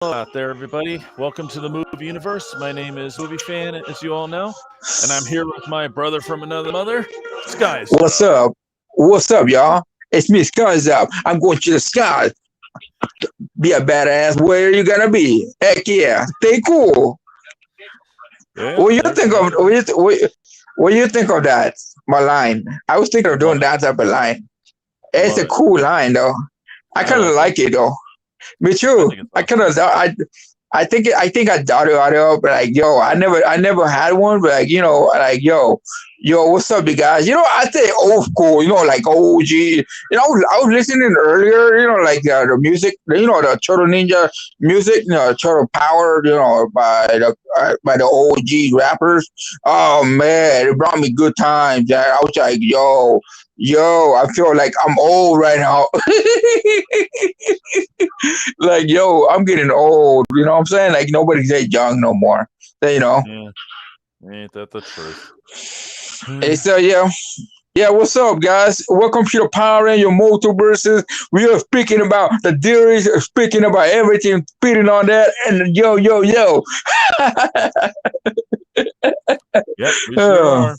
out there, everybody. Welcome to the movie universe. My name is Movie Fan, as you all know, and I'm here with my brother from another mother, Skies What's Up. up? What's up, y'all? It's me, Skies Up. I'm going to the skies. Be a badass. Where you gonna be? Heck yeah. Stay cool. Yeah, What you there's think of? another one. What you think of that? My line. I was thinking of doing Love it. that type of line. It's Love a it. cool line though. I I kind of like it. like it though. Me I too. think it's I kind awesome. of I think I thought about it, but like yo, I never had one, but like like yo, what's up, you guys? I say old school, like OG. I was listening earlier, like the music, the Turtle Ninja music, Turtle Power, by the OG rappers. Oh man, it brought me good times. I was like, yo, I feel like I'm old right now. Like, yo, I'm getting old. You know what I'm saying? Like, nobody's that young no more. So, Yeah, ain't that the truth? Hey, Hmm. so yeah, what's up, guys? Welcome to the Power and your Multiverses. We are speaking about the theories, speaking about everything, speaking on that, and yo. Yep, we sure Oh, are.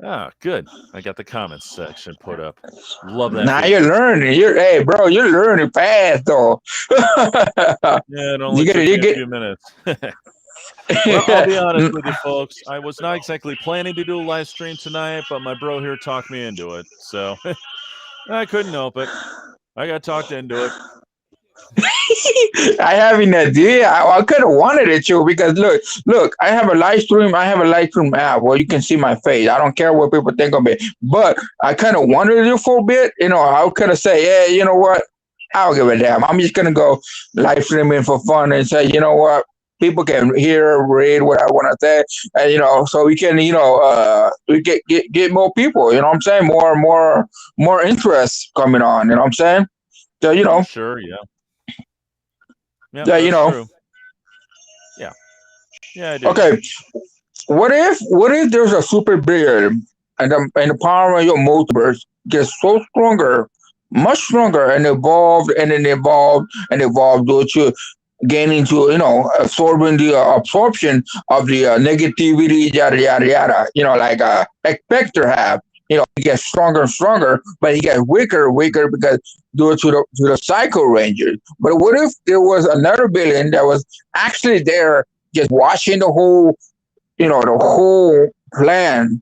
Ah, good. I got the comments section put up. Love that now you're feature. learning. Hey, bro, you're learning fast, though. Yeah, it only you get it. took You me a get. few minutes. Well, I'll be honest with you, folks. I was not exactly planning to do a live stream tonight, but my bro here talked me into it. So I couldn't help it. I got talked into it. I have an idea. I could have wanted it too because look. I have a live stream. I have a live stream app where you can see my face. I don't care what people think of me, but I kind of wanted to do for a bit. I could have say, yeah, you know what? I don't give a damn. I'm just gonna go live streaming for fun and say, you know what? People can hear, read what I want to say, and so we can, we get more people. You know what I'm saying? More interest coming on. You know what I'm saying? So Oh, sure. Yeah. Yep, yeah, that's true. Yeah. Yeah, I do. okay. What if there's a super beard and the Power Ranger multiverse gets so stronger, much stronger, and evolved and then evolved due to gaining to absorbing the absorption of the negativity, yada yada yada. Like Spectre have. He gets stronger and stronger, but he gets weaker and weaker because due to the Psycho Rangers. But what if there was another villain that was actually there, just watching the whole plan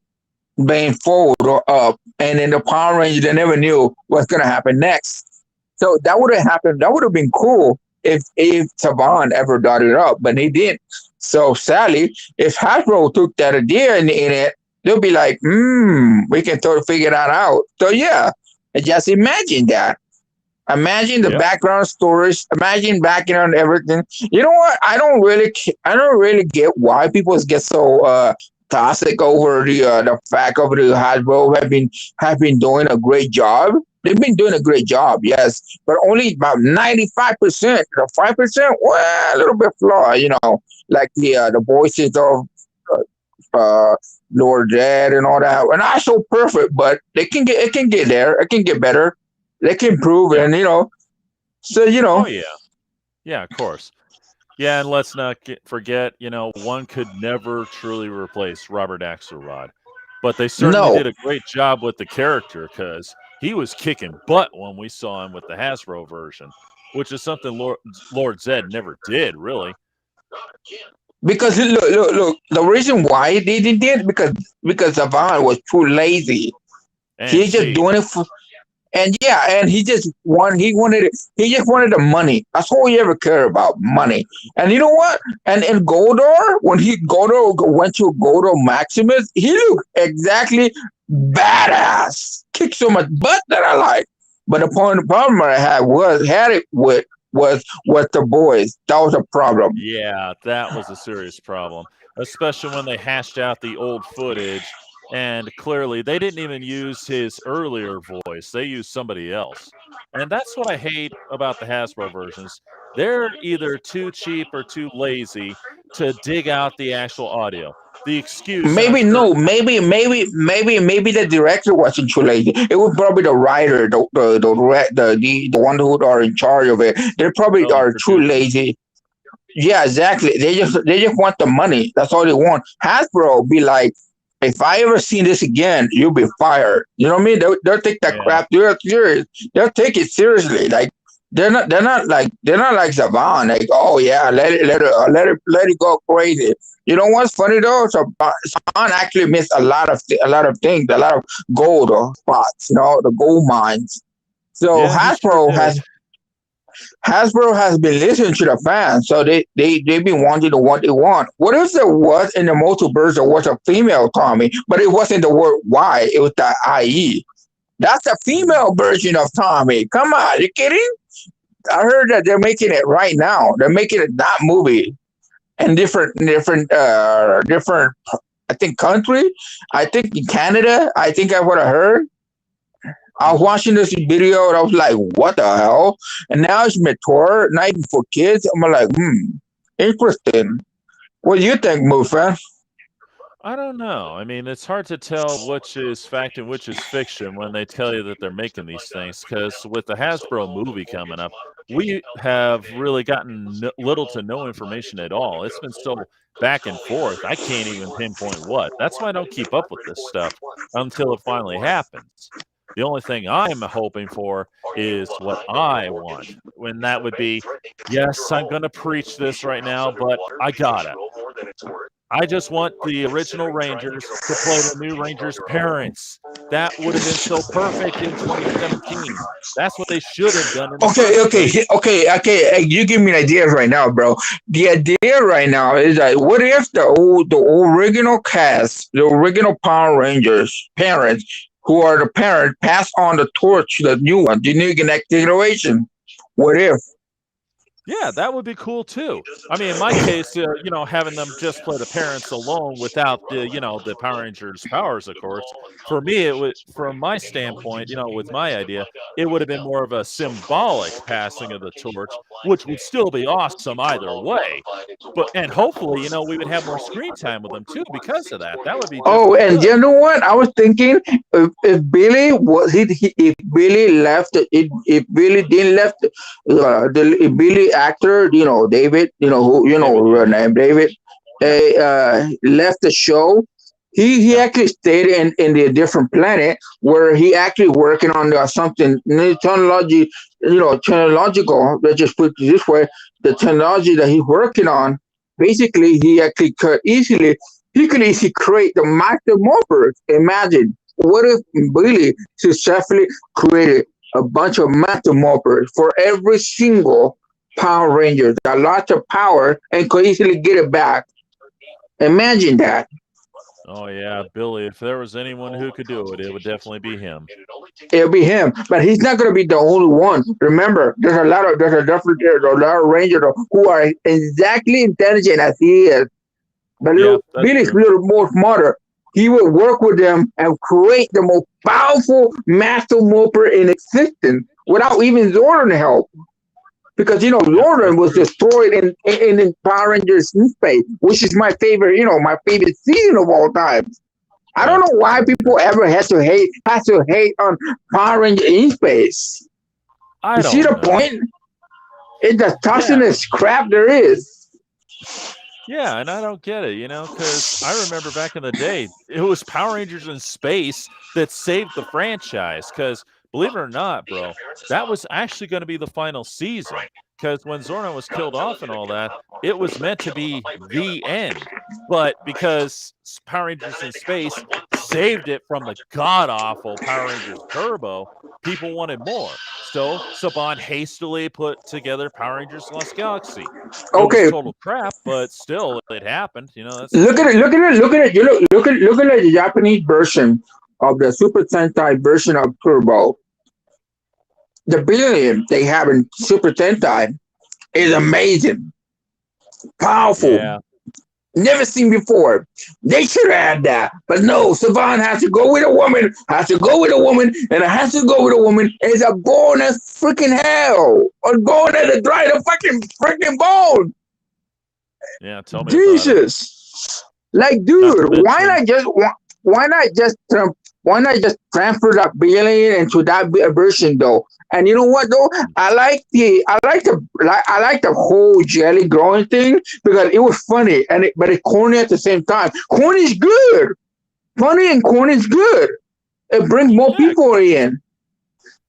being folded up, and then the Power Rangers they never knew what's gonna happen next. So that would have happened. That would have been cool if Saban ever got it up, but he didn't. So sadly, if Hasbro took that idea in it, they'll be like, we can sort of figure that out. So yeah, just imagine that. Imagine the Yep. background stories. Imagine background everything. You know what? I don't really get why people get so toxic over the fact of the Hasbro have been doing a great job. They've been doing a great job, yes, but only about 95%. The 5%, well, a little bit flaw. Like the voices of uh, Lord Zed and all that. We're not so perfect, but it can get there. It can get better. They can improve, Yeah. and so Oh, yeah. Yeah, of course. Yeah, and let's not forget, one could never truly replace Robert Axelrod. But they certainly no, did a great job with the character because he was kicking butt when we saw him with the Hasbro version, which is something Lord Zed never did, really. because look. The reason why they did it because Savant was too lazy. And He just cheap. doing it for. And yeah, and he just wanted the money. That's all he ever cared about, money. And you know what? And in Goldor, when Goldor went to Goldor Maximus, he looked exactly badass. Kicked so much butt that I like. But the problem I had it with the boys. That was a problem. Yeah, that was a serious problem, especially when they hashed out the old footage. And clearly, they didn't even use his earlier voice. They used somebody else. And that's what I hate about the Hasbro versions. They're either too cheap or too lazy to dig out the actual audio. the excuse, and I'm Maybe sure. no, maybe the director wasn't too lazy. It was probably the writer, the one who are in charge of it. They probably Oh, the are too producers. lazy. Yeah, exactly. They just want the money. That's all they want. Hasbro be like, if I ever see this again, you'll be fired. You know what I mean? They'll take that Yeah. crap. They're serious. They'll take it seriously. Like they're not like Saban. Like, oh yeah, let it go crazy. You know what's funny though? So Saban actually missed a lot of things, a lot of gold spots. The gold mines. So Yeah, he sure did. Hasbro has been listening to the fans, so they've been wanting to what they want. What if there was in the multiverse there was a female Tommy, but it wasn't the word Y, it was the IE. That's a Mm. female version of Tommy. Come on, you kidding? I heard that they're making it right now. They're making it that movie in different. I think country. I think in Canada. I think I would have heard. I was Mhm. watching this video and I was like, what the hell? And now it's mature, not even for kids. I'm like, interesting. What do you think, Mufa? I don't know. I mean, it's hard to tell which is fact and which is fiction when they tell you that they're making these things. Because with the Hasbro movie coming up, we have really gotten little to no information at all. It's been so back and forth. I can't even pinpoint what. That's why I don't keep up with this stuff until it finally happens. The only thing I'm hoping for is what I want. When that would be, yes, I'm going to preach this right now, but I gotta. I just want the original Rangers to play the new Rangers' parents. That would have been so perfect in 2017. That's what they should have done in the Okay, first okay, place. okay. You give me an idea right now, bro. The idea right now is that what if the original cast, the original Power Rangers parents, who are the parents, pass on the torch to the new one, the new next generation? What if? Yeah, that would be cool too. I mean, in my case, having them just play the parents alone without the Power Rangers powers, of course. For me, it would, from my standpoint, with my idea, it would have been more of a symbolic passing of the torch, which would still be awesome either way. But and hopefully, we would have more screen time with them too because of that. That would be just Oh, as and good. you know what? I was thinking if Billy was if Billy left if Billy didn't left if Billy actor David who David, yeah, name David yeah, left the show. He yeah, actually stayed in the different planet where he actually working on something technology technological. Let's just put it this way: the technology that he's working on. Basically, he could easily create the master morphers. Imagine what if Billy successfully created a bunch of master morphers for every single Power Ranger, got lots of power and could easily get it back. Imagine that. oh yeah, Billy. If there was anyone who could do it, it would definitely be him. It'll be him, but he's not going to be the only one. Remember, there's a lot of Rangers who are exactly intelligent as he is. But Yeah, that's Billy's a true. little more smarter. He would work with them and create the most powerful master morpher in existence without even Zordon help. Because Yeah, Zordon that's was true. destroyed in Power Rangers in space, which is my favorite season of all time. I don't Yeah, know that's why very true. people ever has to hate on Power Ranger in space. I You see don't the know. point? It's the Yeah, toughness crap there is. yeah, and I don't get it, because I remember back in the day, it was Power Rangers in Space that saved the franchise. Because believe it or not, bro, that was actually going to be the final season. Because when Zordon was killed off and all that, it was meant to be the end. But because Power Rangers in Space saved it from the god awful Power Rangers Turbo, people wanted more. So Saban hastily put together Power Rangers Lost Galaxy. It was Okay, total crap, but still, it happened. That's the look at thing. it. Look at it. Look at it. You look at the Japanese version of the Super Sentai version of Turbo. The billion they have in Super Sentai is Mhm. amazing, powerful, Yeah, never seen before. They should have had that, but no. Saban has to go with a woman. Has to go with a woman, and it has to go with a woman. It's a bone as freaking hell. A bone that dry the fucking freaking bone. yeah. Tell me about it. Jesus. Like, Not to dude, mention, why not just why not just transfer that billion into that version though? And you know what though? I like the whole jelly growing thing because it was funny but it's corny at the same time. Corny is good. Funny and corny is good. It brings more yeah, people in.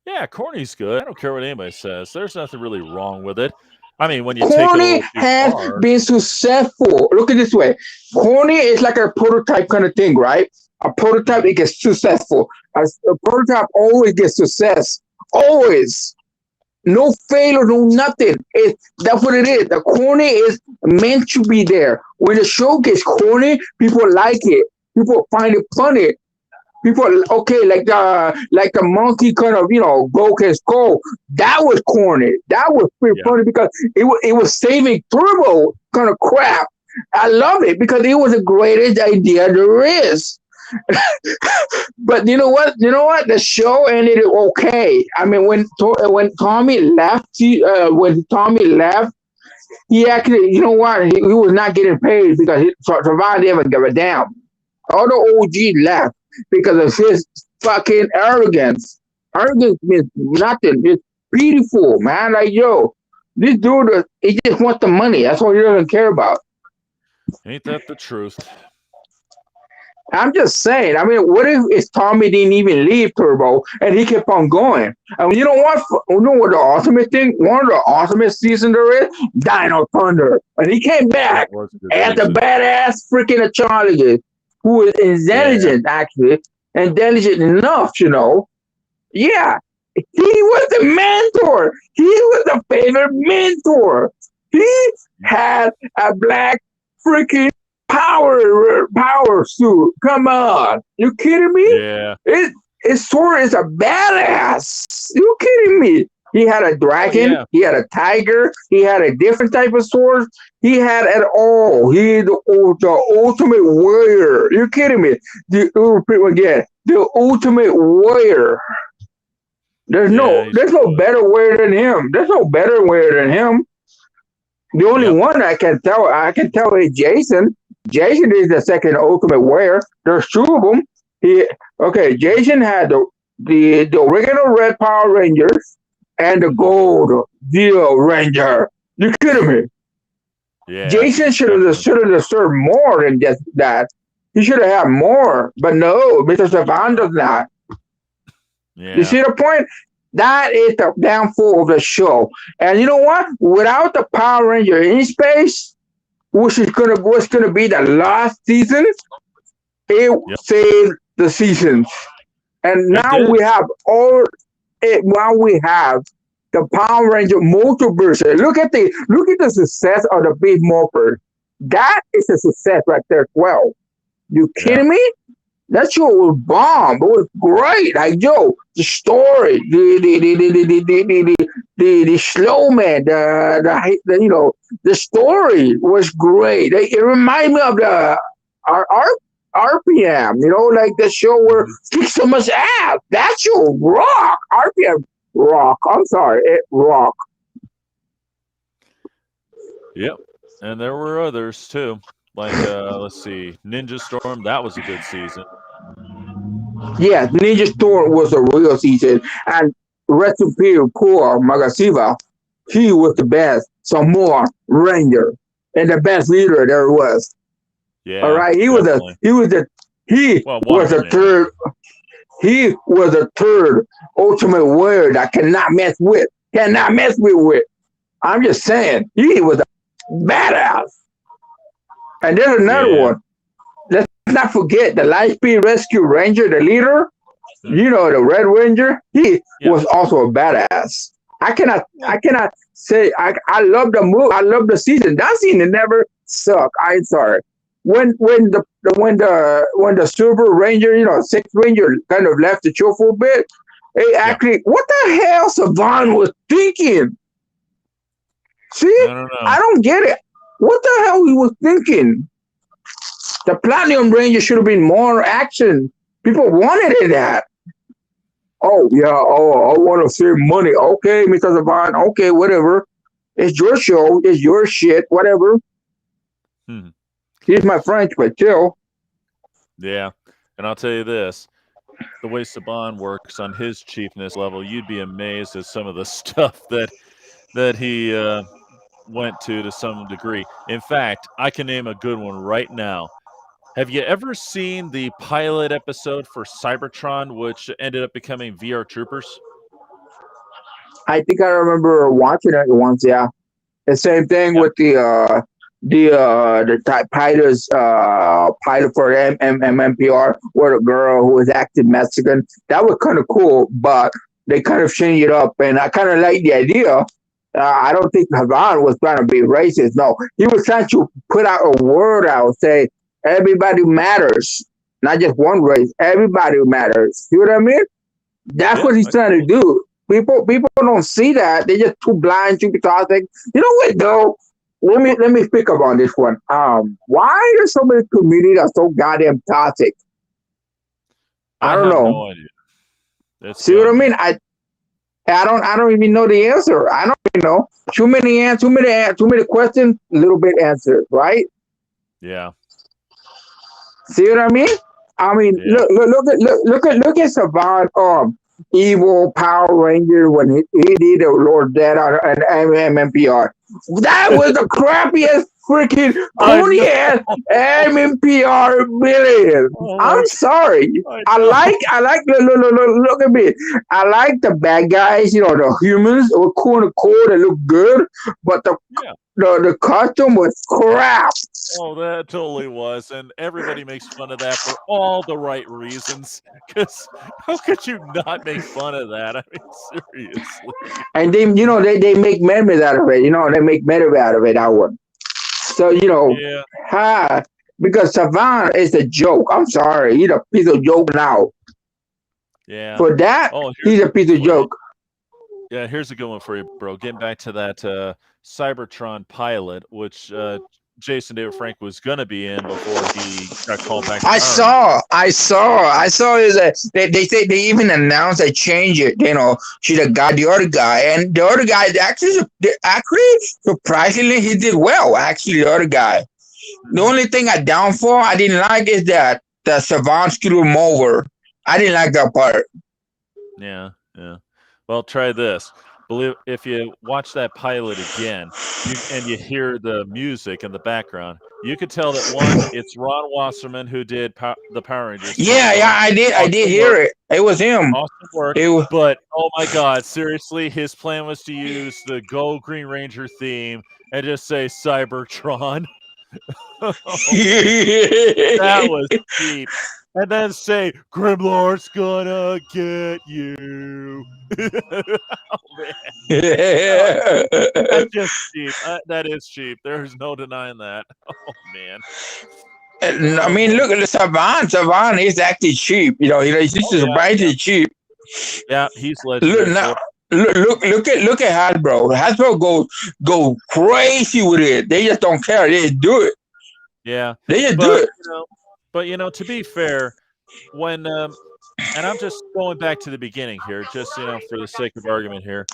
yeah, corny's good. I don't care what anybody says. There's nothing really wrong with it. I mean, when you take it a Corny little too has far, been successful. Look at it this way. Corny is like a prototype kind of thing, right? A prototype, mhm, it gets successful. A prototype always gets success. Always. No failure, no nothing. That's what it is. The corny is meant to be there. When the show gets corny, people like it. People find it funny. People, okay, like the monkey kind of, broke his skull. That was corny. That was pretty yeah, funny because it was saving Turbo kind of crap. I love it because it was the greatest idea there is. But you know what? You know what? The show ended okay. I mean, when Tommy left, he actually, you know what? He was not getting paid because Survivor didn't give a damn. All the OG left because of his fucking arrogance. Arrogance means nothing. It's beautiful, man. Like, yo, this dude, he just wants the money. That's all he doesn't care about. ain't that the truth? I'm just saying. I mean, what if Tommy didn't even leave Turbo and he kept on going? And you know what? You know what the ultimate thing? One of the ultimate seasons there is Dino Thunder, and he came That back was a good as the season. badass freaking Charlie, who is Yeah, intelligent actually, intelligent enough, Yeah, he was the mentor. He was the favorite mentor. He had a black freaking power suit. Come on, you kidding me? yeah. His sword is a badass. You kidding me? He had a Oh, dragon. yeah. He had a tiger. He had a different type of sword. He had it all. He the ultimate warrior. You kidding me? Again, the ultimate warrior. Yeah, he's There's no good. better way than him. There's no better way than him. The only Yep. one I can tell is Jason. Jason is the second ultimate warrior. There's two of them. Jason had the original Red Power Rangers and the Mhm. Gold Zero Ranger. You kidding me? Yeah, Jason should have definitely. should have deserved more than just that. He should have had more, but no, Mr. Savan does not. You Yeah. see the point? That is the downfall of the show. And you know what? Without the Power Ranger in space, which is gonna be the last season, it Yep. saved the seasons. And It now did. we have all it now we have the Power Ranger multiverse. Look at the success of the Big Morpher. That is a success right there as well. You Yeah. kidding me? That show was bomb. It was great. Like, yo, the story, the slow man, the story was great. It reminded me of the RPM. Like the show where Mhm. kicks so much ass. That show rock. RPM rock. I'm sorry, it rock. Yep. And there were others too. Like let's see, Ninja Storm, that was a good season. Yeah, Ninja Storm was a real season, and rest in peace, poor Magasiva. He was the best. Some more Ranger and the best leader there was. All Yeah, right, he was a definitely. he was the he Well, one of was the the main third. Rangers. He was the third ultimate warrior that cannot mess with. Cannot mess with. I'm just saying, he was a badass. And there's another Yeah. one. Let's not forget the Lightspeed Rescue Ranger, the leader. Mhm. The Red Ranger. He Yeah. was also a badass. I cannot. Yeah. I cannot say. I love the move. I love the season. That season never sucked. I'm sorry. When the Silver Ranger, Sixth Ranger, kind of left the show for a bit. Hey, Yeah. actually, what the hell Savan was thinking? See, I don't I know. don't get it. What the hell he was thinking? The Platinum Ranger should have been more action. People wanted that. Oh yeah, I want to save money. Okay, Mr. Saban. Okay, whatever. It's your show. It's your shit. Whatever. Hmm. He's my French, but still. Yeah. And I'll tell you this, the way Saban works on his chiefness level, you'd be amazed at some of the stuff that he went to some degree. In fact, I can name a good one right now. Have you ever seen the pilot episode for Cybertron, which ended up becoming VR Troopers? I think I remember watching it once. Yeah, the same thing Yeah. with the pilot for MMPR, where the girl who was acting Mexican. That was kind of cool, but they kind of changed it up, and I kind of like the idea. I don't think Havan was trying to be racist. No, he was trying to put out a word out, say everybody matters, not just one race. Everybody matters. See what I mean? That's Yeah, what he's I trying to totally. do. People don't see that. They're just too blind, too toxic. You know what though? Let me speak about this one. Why are so many communities are so goddamn toxic? I I don't have know. no idea. It's See what I beyond me. mean? I don't even know the answer. I don't even know. Too many questions, little bit answers, right? Yeah, See what I mean? I mean, yeah. look at Savant, evil Power Ranger when he did the Lord Dead on an MMPR. That was the crappiest freaking I corny know. ass MMPR million. Oh my I'm sorry. God, I I know. like look at me. I like the bad guys, the humans were cool, they look good, but the Yeah. the costume was crap. Oh, that totally was, and everybody makes fun of that for all the right reasons. Because how could you not make fun of that? I mean, seriously. And they make memes out of it. They make memes out of it. That one. So Yeah, ha, because Savant is a joke. I'm sorry, he's a piece of joke now. yeah. For that, Oh, here's he's a a good one piece of for you. joke. Yeah, here's a good one for you, bro. Getting back to that Cybertron pilot, which Jason David Frank was gonna be in before he got called back to I Power Rangers. saw, I saw, I saw is that they say they even announced they change it. She's a guy, the other guy, and the other guy actually surprisingly he did well. Actually, the other guy. The Hmm. only thing I didn't like is that the Savant screwed him over. I didn't like that part. Yeah, yeah. Well, try this. Believe if you watch that pilot again, you hear the music in the background, you could tell that one, it's Ron Wasserman who did the Power Rangers theme Yeah, song. yeah, I did Awesome hear work, it. It was him. awesome work. It was. But oh my God, seriously, his plan was to use the Go Green Ranger theme and just say Cybertron. Oh man, that was cheap. And then say Grimlord's gonna get you. Oh man. Oh, that's just cheap. That is cheap. There's no denying that. Oh man. I Oh mean, boy. look at the Savant. Savant is actually cheap. He's just Oh yeah, yeah, surprisingly cheap. yeah. He's Look legendary now. for it. Look at Hasbro. Hasbro go crazy with it. They just don't care. They just do it. Yeah, They just do but it. to be fair, when and I'm just going back to the beginning here, just for the sake of argument here.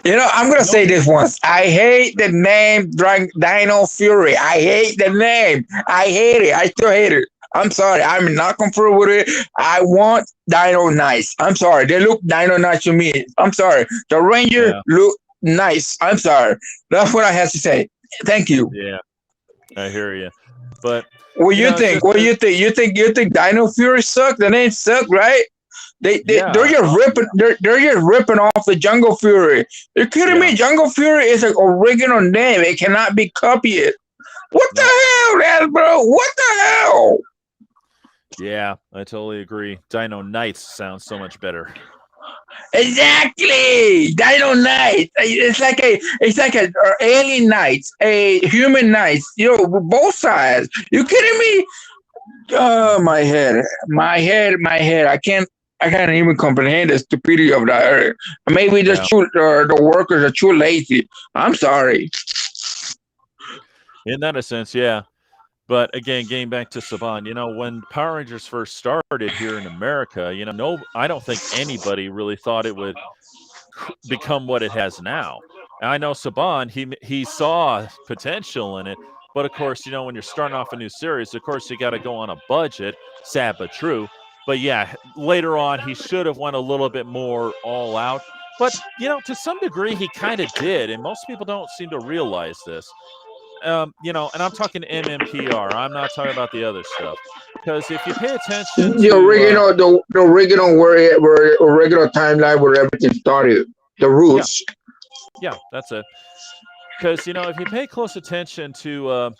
I'm gonna No, say this once. I hate the name Dino Fury. I hate the name. I hate it. I still hate it. I'm sorry. I'm not comfortable with it. I want Dino Nice. I'm sorry. They look Dino Nice to me. I'm sorry. The Ranger yeah, look nice. I'm sorry. That's what I have to say. Thank you. yeah, I hear you, but What you it's think? just What do you think? You think Dino Fury suck? The name suck, right? They're yeah, just oh ripping they're just ripping off the Jungle Fury. You're kidding yeah, me? Jungle Fury is an original name. It cannot be copied. What the nope, hell, bro? What the hell? yeah, I totally agree. Dino Knights sounds so much better. Exactly. Dino Knight. It's like a alien knight, a human knight. Both sides. You kidding me? Oh, Mhm. my head. I can't even comprehend the stupidity of that. Maybe Yeah, the workers are too lazy. I'm sorry. in that a sense, yeah. But again, getting back to Saban, when Power Rangers first started here in America, no, I don't think anybody really thought it would become what it has now. And I know Saban, he saw potential in it, But of course, when you're starting off a new series, of course you got to go on a budget. Sad but true. But yeah, later on he should have went a little bit more all out. But to some degree he kind of did, and most people don't seem to realize this. And I'm talking MMPR. I'm not talking about the other stuff. Because if you pay attention The to, original, the original where original timeline where everything started, the yeah, roots. yeah, that's it. Because if you pay close attention to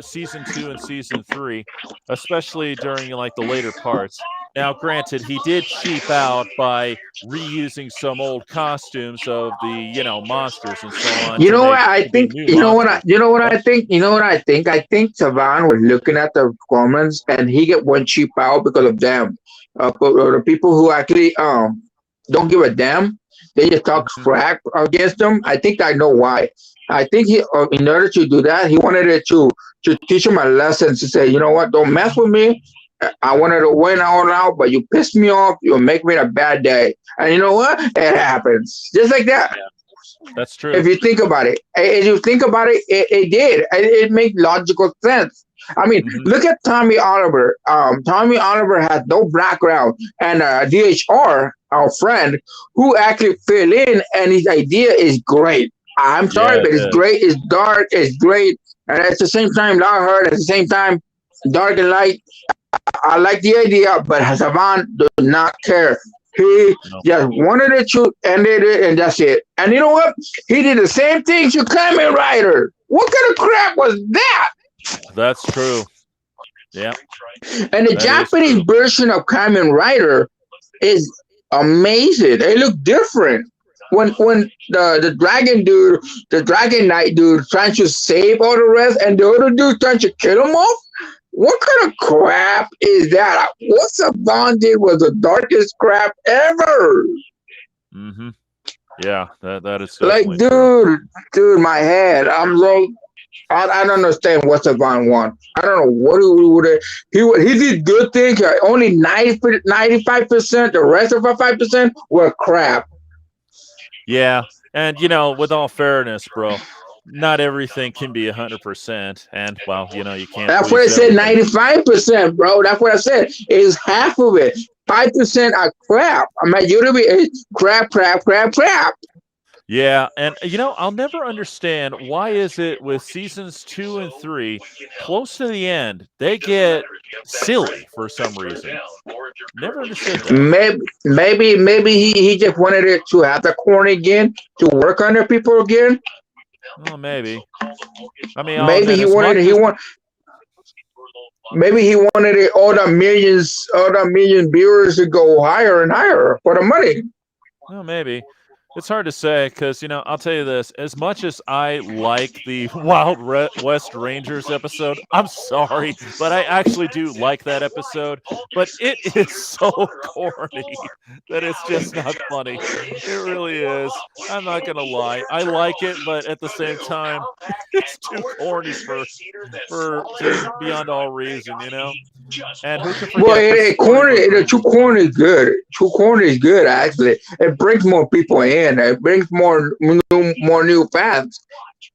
season 2 and season 3, especially during like the later parts. Now, granted, he did cheap out by reusing some old costumes of the monsters and so on You to know what make I the think? new monsters. You know what What? I think? You know what I think? I think Savan was looking at the comments and he get one cheap out because of them. But the people who actually don't give a damn, they just talk Mhm. crap against them. I think I know why. I think he, in order to do that, he wanted it to teach him a lesson to say, you know what, don't mess with me. I wanted to win all out, but you pissed me off. You'll make me a bad day. And you know what? It happens just like that. Yeah, that's true. If you think about it, if you think about it, it did. It made logical sense. I mean, Hmm. look at Tommy Oliver. Tommy Oliver has no background, and DHR, our friend, who actually fill in, and his idea is great. I'm sorry, Yeah, but it it's is. great. It's dark. It's great, and at the same time, loud heard. At the same time, dark and light. I like the idea, but Savan does not care. He No, just wanted to shoot, ended it, and that's it. And you know what? He did the same thing to Kamen Rider. What kind of crap was that? that's true. Yeah, And the that is Japanese true. version of Kamen Rider is amazing. They look different. When the dragon dude, the dragon knight dude, trying to save all the rest, and the other dude trying to kill him off. What kind of crap is that? What Saban did was the darkest crap ever. Hmm. Yeah, that is Like, definitely true. dude, my head. I'm like, I don't understand what Saban want. I don't know what he would. He did good things. Only 95%. The rest of the 5% were crap. Yeah, and with all fairness, bro, not everything can be 100%, and well, you can't That's what I please said. everybody. 95%, bro. That's what I said. It's half of it. 5% are crap. I mean, you to be crap, crap, crap, crap. Yeah, and I'll never understand why is it with seasons 2 and 3 close to the end they get silly for some reason. Never understood that. Maybe he just wanted it to have the corn again to work on the people again. Well, maybe. I mean, I'll Maybe admit he as wanted much he as want maybe he wanted it, all the million viewers to go higher and higher for the money. well, maybe. It's hard to say because I'll tell you this: as much as I like the West Rangers episode, I'm sorry, but I actually do like that episode. But it is so corny that it's just not funny. It really is. I'm not gonna lie. I like it, but at the same time, it's too corny for to beyond all reason. And who can Well, forget the Storybook the two Rangers one? corn is good. Two corn is good actually. It brings more people in. It brings more new fans.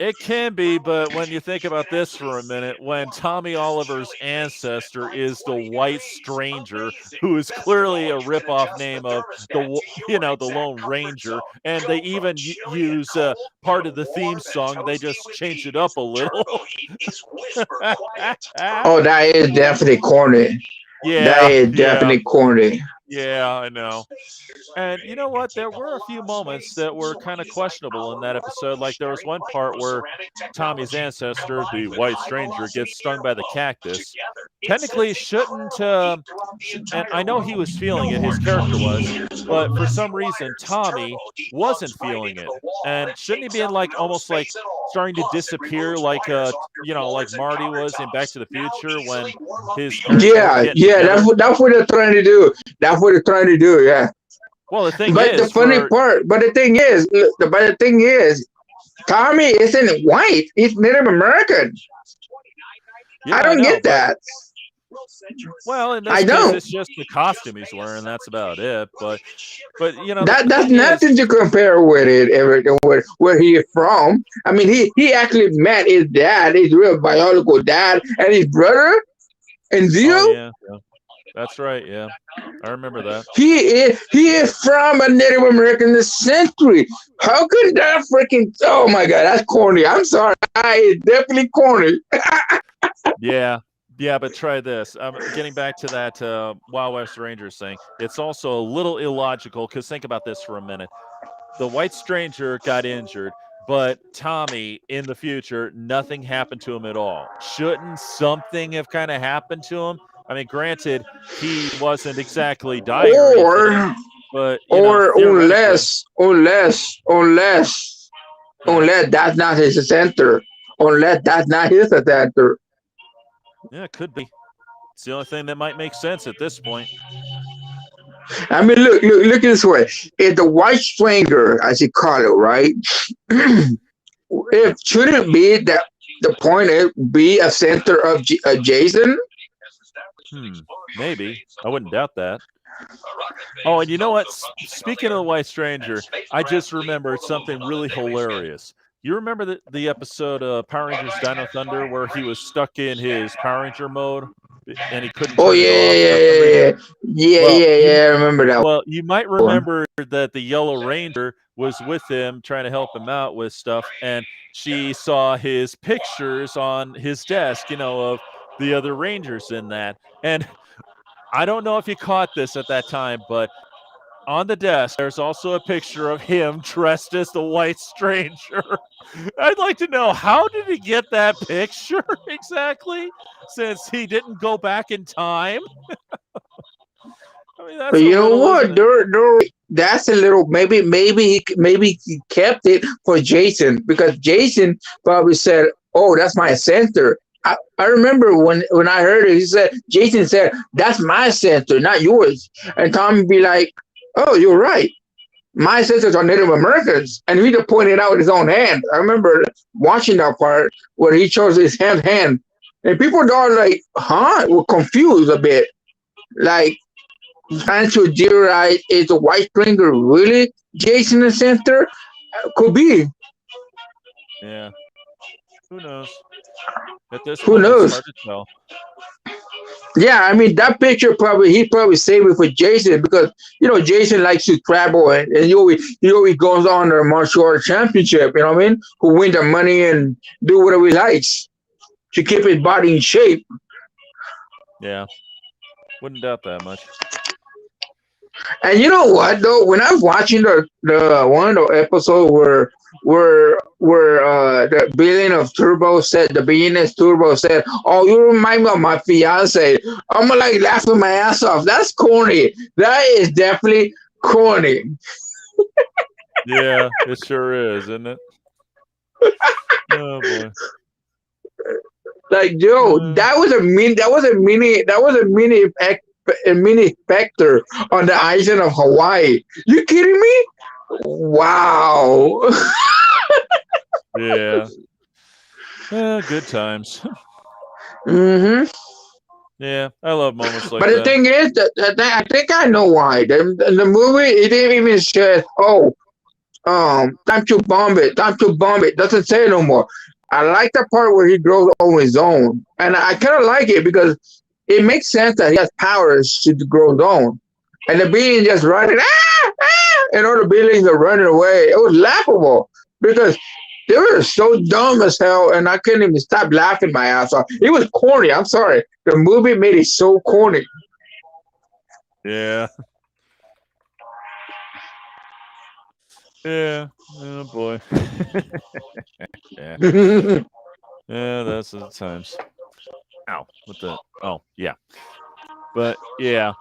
It can be, but when you think about this for a minute, when Tommy Oliver's ancestor is the White Stranger, who is clearly a ripoff name of the Lone Ranger, and they even use part of the theme song, they just change it up a little. Oh, that is definitely corny. That Yeah, is yeah, definitely corny. yeah, I know. And you know what? There were a few moments that were kind of questionable in that episode. Like there was one part where Tommy's ancestor, the White Stranger, gets stung by the cactus. Technically, shouldn't and I know he was feeling it. His character was, but for some reason, Tommy wasn't feeling it. And shouldn't he be in like almost like starting to disappear, like like Marty was in Back to the Future when his parents weren't Yeah, getting yeah, together? that's what they're trying to do. That's what they're trying to do. Yeah. Well, the thing But the is, funny part, but the thing is, Tommy isn't white. He's Native American. yeah, I I don't know, get but that. Well, in I this case, don't. it's just the costume he's wearing. That's about it. But the That's thing is, nothing to compare with it. Everything where he is from. I mean, he actually met his dad, his real biological dad, and his brother in oh Zero. yeah, yeah, that's right. Yeah, I remember that. He is from a Native American century. How could that freaking? Oh my God, that's corny. I'm sorry, it's definitely corny. Yeah, yeah, but try this. Getting back to that Wild West Rangers thing, it's also a little illogical because think about this for a minute. The White Stranger got injured, but Tommy, in the future, nothing happened to him at all. Shouldn't something have kind of happened to him? I mean, granted, he wasn't exactly dying or anything, Or but or theoretically, yeah, unless that's not his center. Unless that's not his center. yeah, it could be. It's the only thing that might make sense at this point. I mean, look this way. If the white stranger, as you call it, right? Yeah. It shouldn't be that the point is be a center of Jason. Hmm. Maybe. I wouldn't doubt that. Oh, and you know what? Speaking of the White Stranger, I just remembered something really hilarious. You remember the episode of Power Rangers Dino Thunder where he was stuck in his Power Ranger mode and he couldn't Oh turn yeah, it off yeah, for yeah, some reason? yeah, yeah, Well, yeah, yeah. I remember that you might one. remember that the Yellow Ranger was with him trying to help him out with stuff, and she saw his pictures on his desk, of the other Rangers in that. And I don't know if you caught this at that time, but on the desk, there's also a picture of him dressed as the White Stranger. I'd like to know, how did he get that picture exactly? Since he didn't go back in time. I mean, But that's a you know riddle, isn't what? it? That's a little maybe he kept it for Jason because Jason probably said, "Oh, that's my center." I remember when I heard it, he said Jason said, "That's my center, not yours," and Tommy be like, "Oh, you're right. My ancestors are Native Americans," and he just pointed out with his own hand. I remember watching that part where he chose his hand, and people are like, "Huh?" Were confused a bit, like trying to theorize is the white stringer really Jason the center? Could be. Yeah. Who knows? At this Who point, it's knows? hard to tell. Yeah, I mean that picture probably he probably saved it for Jason because Jason likes to travel and he always goes on the martial arts championship. You know what I mean? Who win the money and do whatever he likes to keep his body in shape. Yeah. Wouldn't doubt that much. And you know what though? When I was watching the one of the episodes where the beginning of Turbo said the beginning of Turbo said, "Oh, you remind me of my fiance." I'm like laughing my ass off. That's corny. That is definitely corny. Yeah, it sure is, isn't it? Oh boy. Like, Joe, Uh, that was a mini factor on the island of Hawaii. You kidding me? Wow. yeah. Good times. hmm Yeah, I love moments like But the that. thing is, that I think I know why. The movie, it didn't even say, "Oh, time to bomb it, time to bomb it." Doesn't say no more. I like the part where he grows on his own, and I kind of like it because it makes sense that he has powers to grow his own. And the being just running, and all the buildings are running away. It was laughable because they were so dumb as hell, and I couldn't even stop laughing my ass off. It was corny. I'm sorry. The movie made it so corny. Yeah. Yeah. Oh boy. Yeah. Yeah, that's the times. Ow. What the? Oh, yeah. But yeah.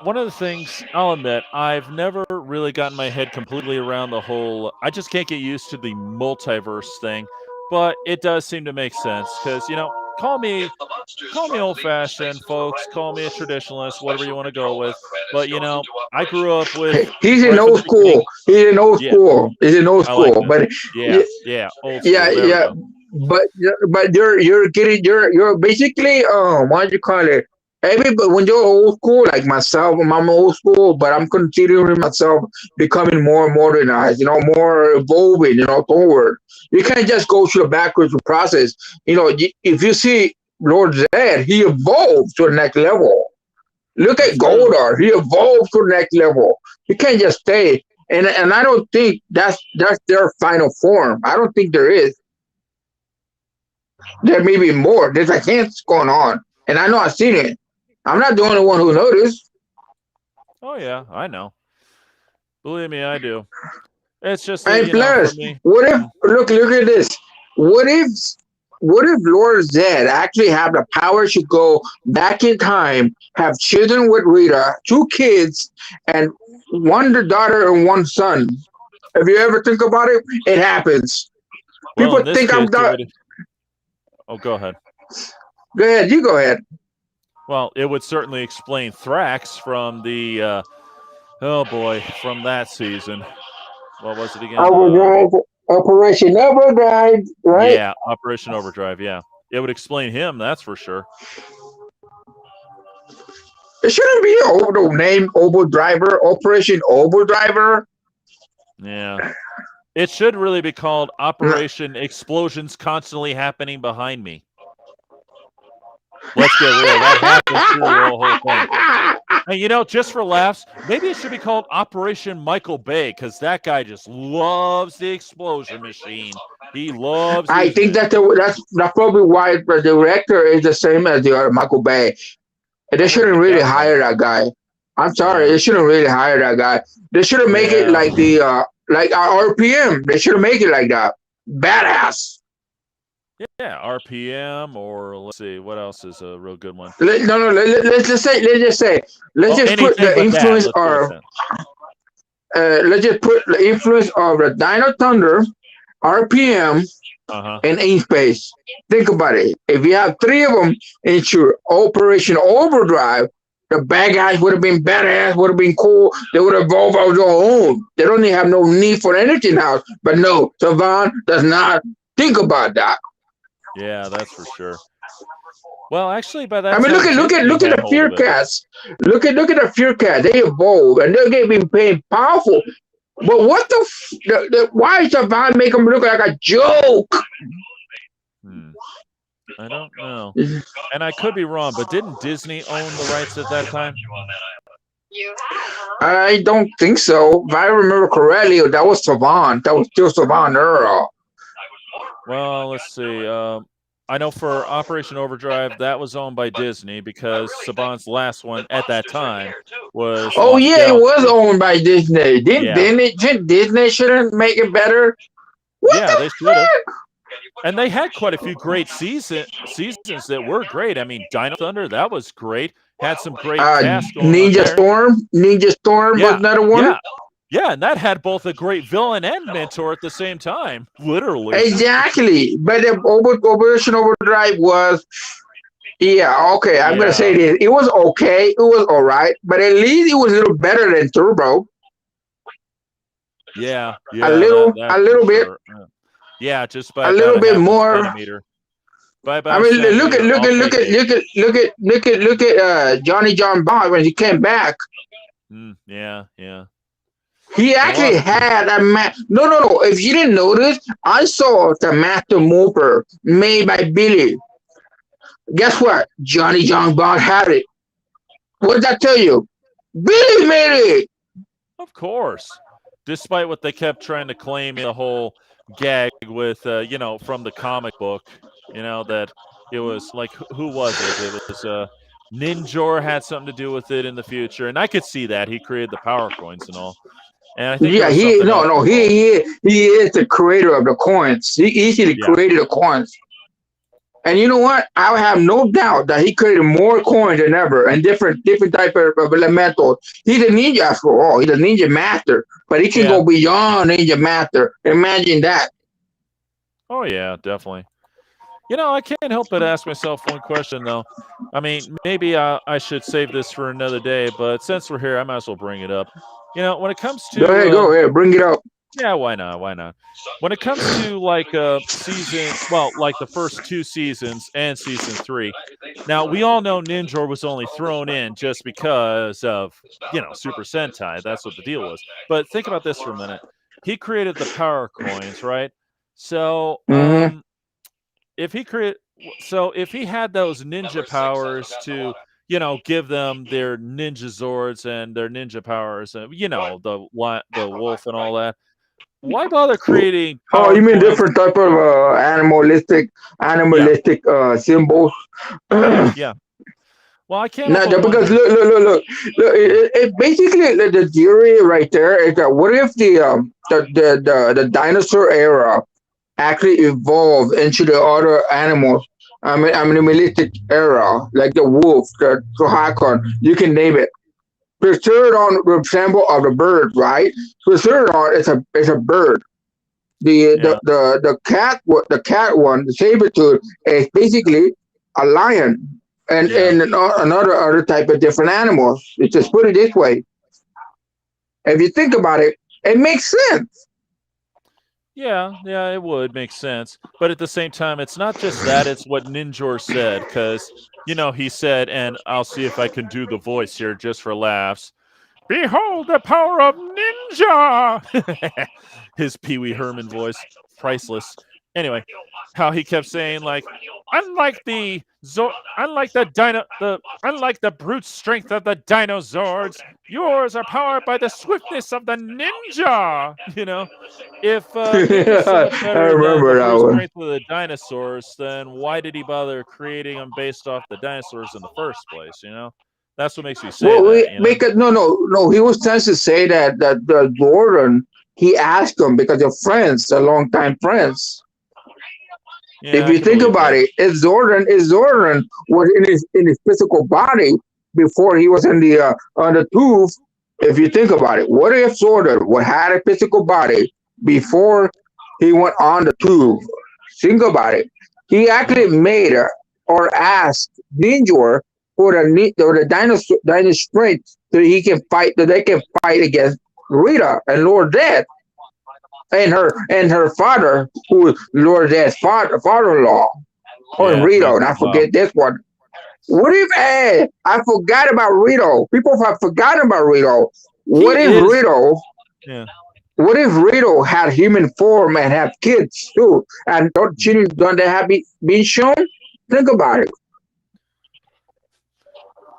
One of the things I'll admit, I've never really gotten my head completely around the whole. I just can't get used to the multiverse thing, but it does seem to make sense because call me old fashioned, folks. Call me a traditionalist, whatever you want to go with. But I grew up with He's in right from old the beginning. school. He's in old Yeah, school. He's in old I like school. that. But Yeah, yeah, yeah, old yeah, school. There we yeah. go. but you're getting you're basically what do you call it? Everybody when you're old school like myself, I'm old school, but I'm considering myself becoming more modernized, more evolving, forward. You can't just go through the backwards process. If you see Lord Zed, he evolved to the next level. Look That's at true. Goldar, he evolved to the next level. You can't just stay. And I don't think that's their final form. I don't think there is. There may be more. There's a hint going on, and I know I've seen it. I'm not the only one who noticed. Oh yeah, I know. Believe me, I do. It's just that And for plus, me. what if Mm, look at this? What if what if Lord Zed actually have the power to go back in time, have children with Rita, two kids, and one daughter and one son? If you ever think about it, it happens. well, People in this think I'm case, it the. would. Oh, go ahead. Go ahead, you go ahead. Well, it would certainly explain Thrax from the. Oh boy, from that season. What was it again? Overdrive, Operation Overdrive, right? Yeah, Operation Overdrive. Yeah, it would explain him. That's for sure. It shouldn't be the name Overdriver, Operation Overdriver. Yeah, it should really be called No. Operation Explosions Constantly Happening Behind Me. Let's get real. That happens through the whole thing. And just for laughs, maybe it should be called Operation Michael Bay because that guy just loves the explosion machine. He loves I using think it. that's probably why the director is the same as the other Michael Bay. And they I wouldn't shouldn't really doubt that. hire that guy. I'm sorry, Yeah. they shouldn't really hire that guy. They should have make it Yeah. like the like our RPM. They should have make it like that. Badass. Yeah. RPM, or let's see, what else is a real good one? No, no. Let's Oh, just put anything the but that. influence Let's go with of that. let's just put the influence of the Dino Thunder, RPM, Uh-huh. and In Space. Think about it. If you have three of them into Operation Overdrive, the bad guys would have been badass, would have been cool. They would have evolved on their own. They don't even have no need for anything else. But no, Savan does not think about that. Yeah, that's for sure. Well, actually, by I that mean, time, Disney look at had the hold Fear of it. Cats. Look at the Fear Cats. They evolve and they're getting paid powerful. But what why is Savan make them look like a joke? Hmm. I don't know. And I could be wrong, but didn't Disney own the rights at that time? I don't think so. If I remember correctly, that was Savan. That was still Savan Earl. Well, let's see. I know for Operation Overdrive, that was owned by Disney because Saban's last one at that time was Oh Lost yeah, it was Galaxy. owned by Disney. Yeah. Didn't Disney shouldn't make it better? What Yeah, the they should have. fuck? And they had quite a few great seasons that were great. I mean, Dino Thunder, that was great. Had some great casts going on there. Ninja Storm was Yeah. another one. Yeah. Yeah, and that had both a great villain and mentor at the same time, literally. Exactly. But the Operation Overdrive was yeah, okay, I'm gonna say Yeah. this. It was okay, it was alright, but at least it was a little better than Turbo. Yeah. A Yeah, little that's a for little bit sure. Yeah, just by a about little a bit half a more. centimeter. By I about a mean, centimeter, I'll take it. look at Johnny John Bond when he came back. Yeah, yeah. He And actually lost. had a No, no, no. If you didn't notice, I saw the Master Mooper made by Billy. Guess what? Johnny John Bond had it. What did that tell you? Billy made it. Of course. Despite what they kept trying to claim in the whole gag with, from the comic book, that it was like, who was it? It was Ninjor had something to do with it in the future. And I could see that. He created the power coins and all. And I think there Yeah, was something else involved. he is the creator of the coins. He easily Yeah. created the coins. And you know what? I have no doubt that he created more coins than ever and different type of elementals. He's a ninja after all. He's a ninja master, but he can Yeah. go beyond ninja master. Imagine that. Oh, yeah, definitely. I can't help but ask myself one question, though. I mean, maybe I should save this for another day, but since we're here, I might as well bring it up. When it comes to Go ahead, bring it up. Yeah, why not? Why not? When it comes to like season, well, like the first two seasons and season three, now we all know Ninjor was only thrown in just because of Super Sentai. That's what the deal was. But think about this for a minute. He created the power coins, right? So, Hmm. if he had those ninja powers to give them their ninja zords and their ninja powers, and the wolf and all that, why bother creating Oh, power you mean coins? different type of Yeah, animalistic symbols? yeah. Well, I came up No, with one because here. look, Yeah, it basically the theory right there is that what if the dinosaur era actually evolved into the other animals? I mean, the Neolithic era, like the wolf, the Trohakon, you can name it. Pterodon resemble of the bird, right? Pterodon is a bird. yeah, The cat one, the saber tooth, is basically a lion yeah, and another other type of different animals. Let's just put it this way. If you think about it, it makes sense. yeah, yeah. It would make sense, but at the same time, it's not just that. It's what Ninjor said, because he said, and I'll see if I can do the voice here just for laughs. Behold the power of ninja. His Pee Wee Herman voice, priceless. Anyway, how he kept saying like, unlike the brute strength of the dinosaurs, yours are powered by the swiftness of the ninja. If ninja's so much I better than the remember that brute one. strength of the dinosaurs, then why did he bother creating them based off the dinosaurs in the first place? That's what makes me say Well, that. because no. He was trying to say that the Jordan he asked him because they're friends, they're longtime friends. Yeah, If I you can think believe about that. it, Jordan was in his physical body before he was in the on the tube. If you think about it, what if Jordan would had a physical body before he went on the tube? Think about it. He Yeah, actually made or asked Ninja for the dinosaur strength so he can fight that they can fight against Rita and Lord Death and her father, who is Lord Death's father-in-law. Oh, and yeah, Rito, that's and I wow. forget this one. What if, hey, I forgot about Rito. People have forgotten about Rito. What He if is. Rito, Yeah. what if Rito had human form and have kids too? And don't they have been shown? Think about it.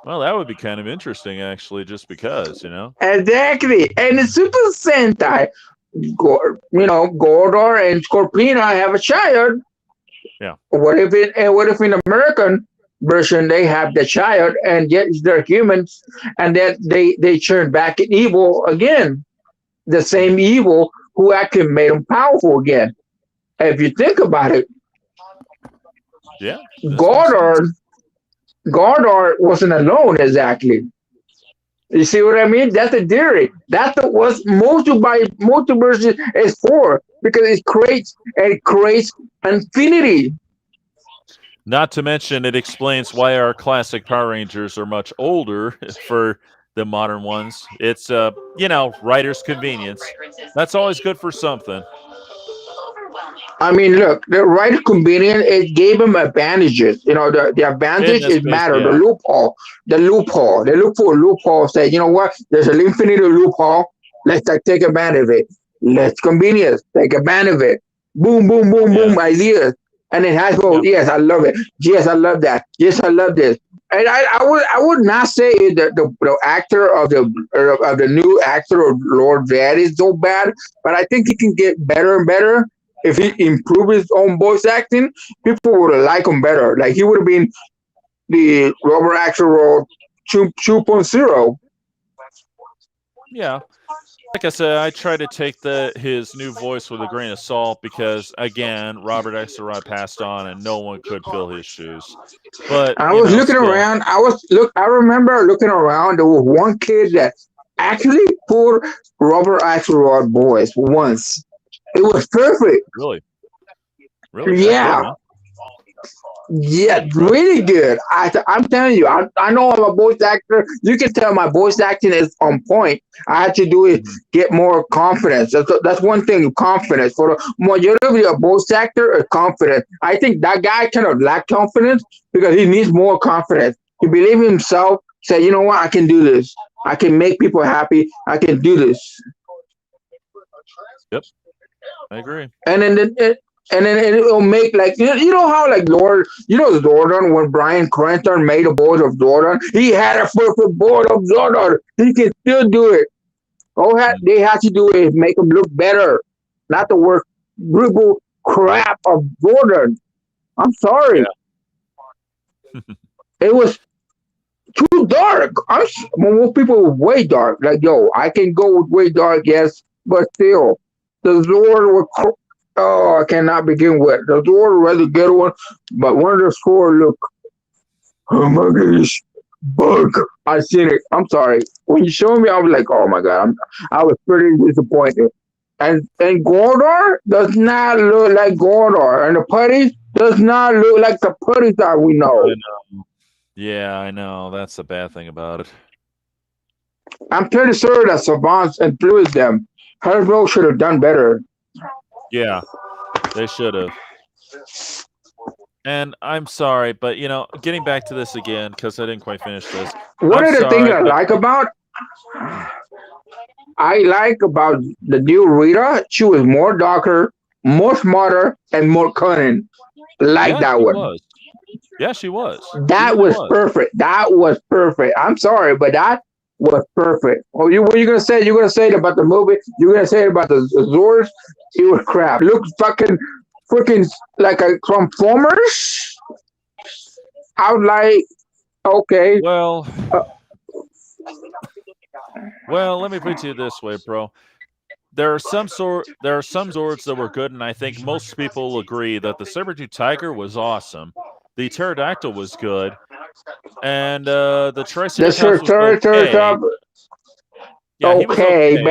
Well, that would be kind of interesting, actually, just because. Exactly. And in Super Sentai, Gordor and Scorpina have a child. Yeah. What if in American version they have the child and yet they're humans and then they turn back in evil again, the Hmm. same evil who actually made them powerful again. If you think about it, Yeah, this makes sense. Gordor Gordor wasn't alone exactly. You see what I mean? That's the theory. That's what multiverse is for because it creates infinity. Not to mention, it explains why our classic Power Rangers are much older for the modern ones. It's, writer's convenience. That's always good for something. I mean, look, the right convenience it gave them advantages. The In advantage this is case, matter. yeah. The loophole. They look for a loophole. Say, you know what? There's an infinite loophole. Let's take advantage of it. Let's convenience. Take advantage of it. Boom, boom, boom, Yeah. boom. Ideas, and it has go. Yeah. Yes, I love it. Yes, I love that. Yes, I love this. And I would not say the actor of the new actor of Lord Vad is so bad, but I think he can get better and better if he improved his own voice acting, people would like him better. Like he would have been the Robert Axelrod 2.0. Yeah. Like I said, I try to take his new voice with a grain of salt because, again, Robert Axelrod passed on and no one could fill his shoes. But, I was looking still, around. I remember looking around. There was one kid that actually pulled Robert Axelrod voice once. It was perfect. really, really that good, Yeah, huh? Yeah, Good choice. really good. I'm telling you, I know I'm a voice actor. You can tell my voice acting is on point. I had to do it, Mhm. get more confidence. That's one thing, confidence. For the majority of voice actor is confidence. I think that guy kind of lack confidence because he needs more confidence. He believe in himself. Say, you know what, I can do this. I can make people happy. I can do this. Yep, I agree. And then it'll make like you know how like Lord, you know Jordan, when Brian Cranston made a board of Jordan, he had a perfect board of Jordan. He can still do it. Mm. They have to do is make him look better, not the worst dribble crap of Jordan. I'm sorry, Yeah. it was too dark. Most people were way dark. Like yo, I can go with way dark, yes, but still, the Zord were. Oh, I cannot begin with. The Zord was rather good one, but one of the sword look. Oh my gosh, bug! I seen it. I'm sorry. When you showed me, I was like, oh my god. I was pretty disappointed. And Gordor does not look like Gordor, and the putty does not look like the putty that we know. I know. Yeah, I know. That's the bad thing about it. I'm pretty sure that Savants influenced them. Hasbro should have done better. Yeah, they should have. And I'm sorry, but getting back to this again because I didn't quite finish this. One I'm of the things sorry, I but like about mm, I like about the new Rita, she was more darker, more smarter, and more cunning. Like yeah, that she one. was. Yeah, she was. She That really was was. perfect. That was perfect. I'm sorry, but that was perfect. Oh, what are you gonna say? You're gonna say it about the movie? You're gonna say it about the Zords? It was crap. Look fucking freaking like a Transformers. I was like, okay, Well, uh, well, let me put it to you this way, bro. There are some Zords that were good, and I think most people agree that the Saber-tooth Tiger was awesome. The Pterodactyl was good, and the the Triceratops was okay. Turtle Yeah, he was okay, okay,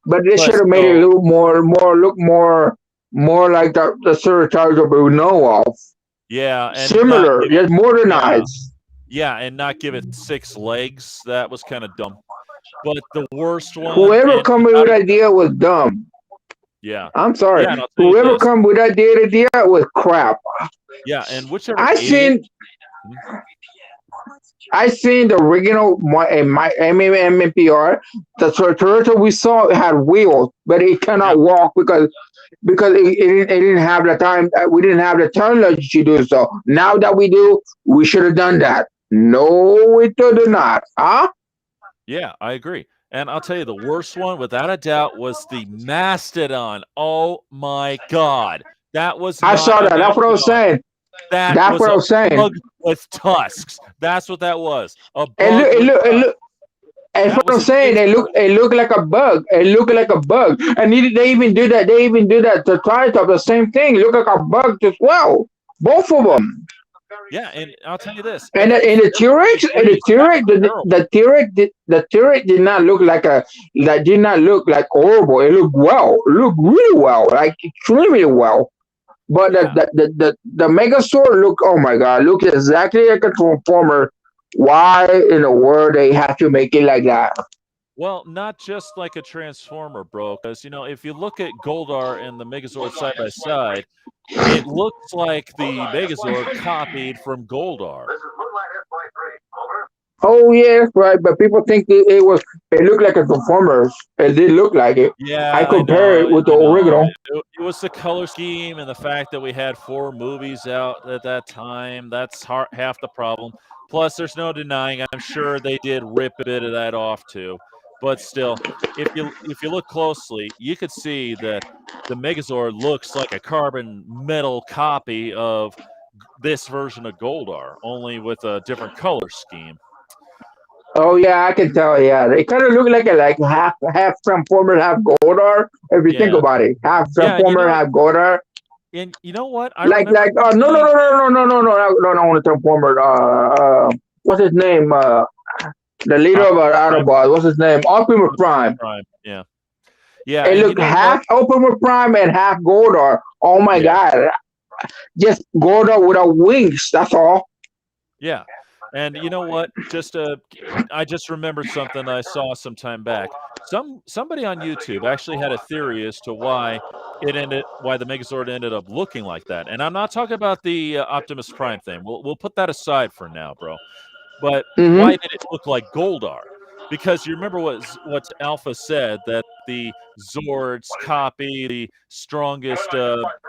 but they but should have made it a still, little more like the Ceratops that we know of. yeah, and not Similar, give it, yet yeah, modernized. yeah, and not give it 6 legs. That was kind of dumb. But the worst one, Whoever and come you up with gotta, that idea was dumb. yeah, I'm sorry. yeah, and I'll tell you Whoever this, come with that idea was crap. yeah, and whichever I idiot, seen mhm, I seen the original in my MMPR. The Toyota we saw had wheels, but it yeah, cannot walk because it didn't have the time. We didn't have the technology to do so. Now that we do, we should have done that. No, we did not. Huh? yeah, I agree. And I'll tell you, the worst one, without a doubt, was the Mastodon. Oh my God, that was I not saw a that. That's what I was Mastodon. saying. That That's was what I a was saying. bug with tusks. That's what that was. A And bug with it tusks. look. That's That what I'm was an saying. insult. It looked like a bug. It looked like a bug. And they even do that. They even do that. The Triceratops, the same thing. Look like a bug as well. Both of them. Yeah, and I'll tell you this, And the everybody T-Rex, and agrees that was terrible. The T-Rex did not look like that. Did not look like horrible. It looked well. It looked really well, like extremely well. But Yeah. the Megazord look. Oh my God! Look exactly like a Transformer. Why in the world they have to make it like that? Well, not just like a transformer, bro. Because if you look at Goldar and the Megazord side by side, it looks like the Megazord copied from Goldar. Oh yes, right. But people think it was. It looked like a Transformers. It did look like it. I Yeah, I compare know, it with the I know. original. It was the color scheme and the fact that we had 4 movies out at that time. That's half the problem. Plus, there's no denying, I'm sure they did rip a bit of that off too. But still, if you look closely, you could see that the Megazord looks like a carbon metal copy of this version of Goldar, only with a different color scheme. Oh yeah, I can tell. Yeah, they kind of look like a half Transformer, half Goldar. If you think Yeah. about it, half Yeah, Transformer, half Goldar. and you know what? I remember Oh no no seeing no no no no no no no no no Transformer. What's his name? The leader of Optimus our Prime. Autobots. What's his name? Optimus Optimus Prime. Prime, yeah. Yeah, It and you looked know what? half Optimus Prime and half Goldar. Oh my Yeah. God! just Gordo without wings. That's all. Yeah. And you know what? I just remembered something I saw some time back. Somebody on YouTube actually had a theory as to why the Megazord ended up looking like that. And I'm not talking about the Optimus Prime thing. We'll put that aside for now, bro. But Mm-hmm. why did it look like Goldar? Because you remember what Alpha said, that the Zords copy the strongest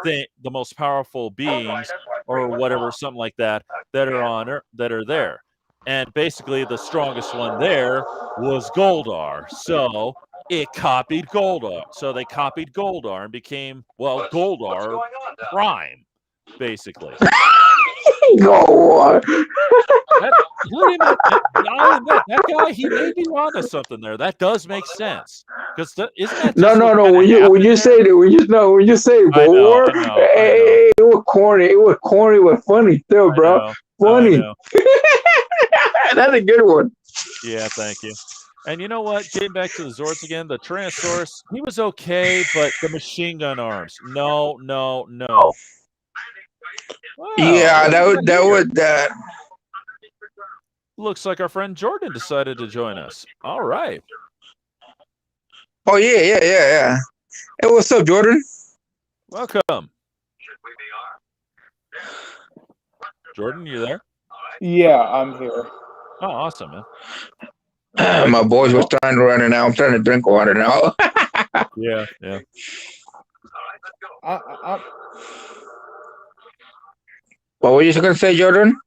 thing, the most powerful beings, or whatever, something like that, that are on Earth, that are there. And basically, the strongest one there was Goldar. So it copied Goldar. So they copied Goldar and became, well, Goldar Prime, basically. Go on. That hear him out. I'll admit that guy. He may be onto something there. That does make sense because isn't that No, just no, what no. kind of When happened you there? say that, when you say I know, war, I know, I know, it was corny. It was corny, but funny still, I bro. know. Oh, I Funny. know. That's a good one. Yeah, thank you. And you know what? Getting back to the Zords again, the Tyrannosaurus, he was okay, but the machine gun arms, no, no, no. Wow, Yeah, what that do we was got that here? was that. Looks like our friend Jordan decided to join us. All right, Oh yeah, yeah, yeah, yeah. Hey, what's up, Jordan? welcome, Jordan. You there? Yeah, I'm here. Oh, awesome, man. Glad My you could boys was join. trying to run it now. I'm trying to drink water now. Yeah, yeah. I What were you gonna say, Jordan?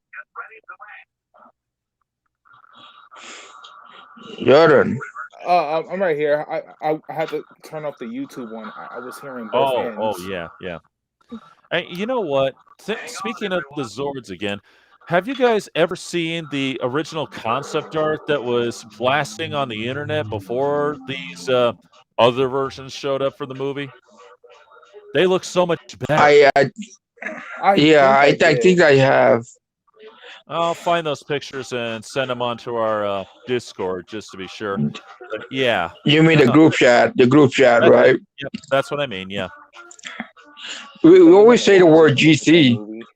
Jordan. I'm right here. I had to turn off the YouTube one. I was hearing both Oh, ends. yeah, yeah. Hey, you know what? Speaking of the Zords again, have you guys ever seen the original concept art that was blasting on the internet before these other versions showed up for the movie? They look so much better. I I yeah, think I I think did. I have. I'll find those pictures and send them onto our Discord just to be sure. But yeah, You mean no, the group chat, that's it. right? Yep, that's what I mean. Yeah, We Because I'm always gonna say the watch word it when it's a good GC. movie.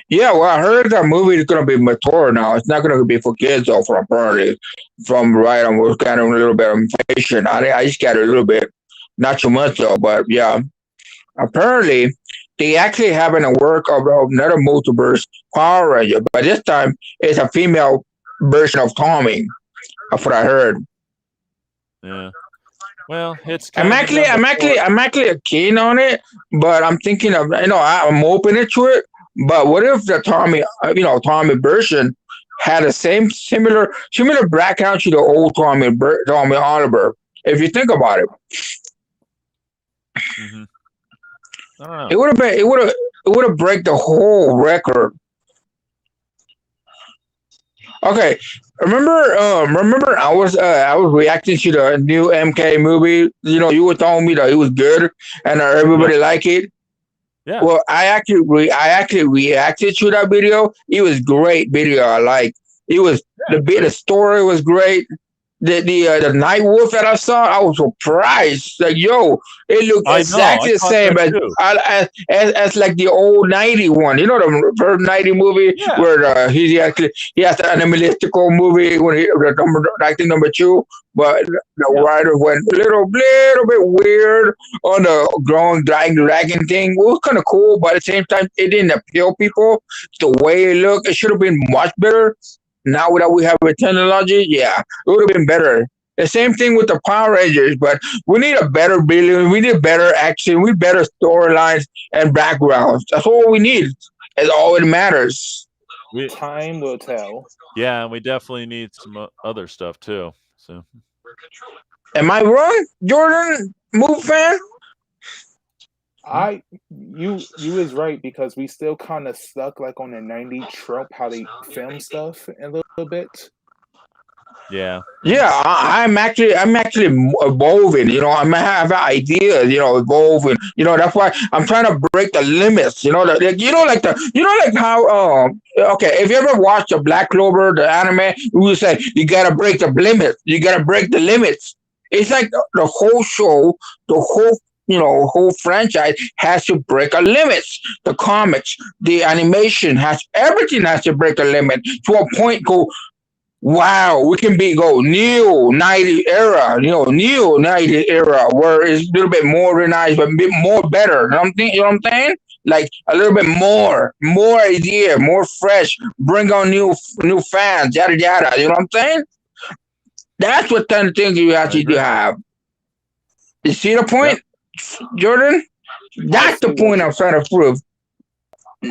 Yeah, well, I heard that movie is gonna be mature now. It's not gonna be for kids, though. From apparently, from right on, was kind of a little bit of information. I just got a little bit, not too much though, but yeah. Apparently, they actually having a work of another multiverse Power Ranger, but this time it's a female version of Tommy. That's what I heard. yeah. Well, it's kind of done before. I'm actually keen on it, but I'm thinking of, I'm open to it. But what if the Tommy, Tommy version had the similar background to the old Tommy Oliver? If you think about it, Hmm. I don't know. it would have been, it would have break the whole record. Okay, remember I was reacting to the new MK movie. You were telling me that it was good and Yeah, everybody like it. yeah. Well, I actually reacted to that video. It was great video. I like. It was Yeah, the see? story was great. The night wolf that I saw, I was surprised. Like, yo, it looked I know, I exactly the caught same that as too. as like the old '90 one. You know the first '90 movie Yeah, where he has the animalistical movie when the number I think number two, but the yeah. writer went a little bit weird on the growing dragon thing. It was kind of cool, but at the same time, it didn't appeal people the way it looked. It should have been much better. Now that we have a technology, yeah, it would have been better. The same thing with the Power Rangers, but we need a better villain. We need better action. We need better storylines and backgrounds. That's all we need. It's all it matters. We Time will tell. Yeah, and we definitely need some other stuff too. So Am I wrong, Jordan? Move fan? hmm? You is right because we still kind of stuck like on the '90s trope how they film stuff a little bit. Yeah, Yeah, I'm actually evolving. I'm have ideas. Evolving. That's why I'm trying to break the limits. Like how okay. If you ever watched the Black Clover, the anime, we say you gotta break the limits. You gotta break the limits. It's like the whole show, the whole whole franchise has to break a limit. The comics, the animation everything has to break a limit to a point. Wow, we can go new 90 era, new 90 era where it's a little bit modernized, but a bit more better. You know what I'm saying? Like a little bit more idea, more fresh, bring on new fans, yada yada. You know what I'm saying? That's what kind of thing you I actually do agree. have. You see the Yep. point, Jordan? I That's the see what point you I'm trying to prove.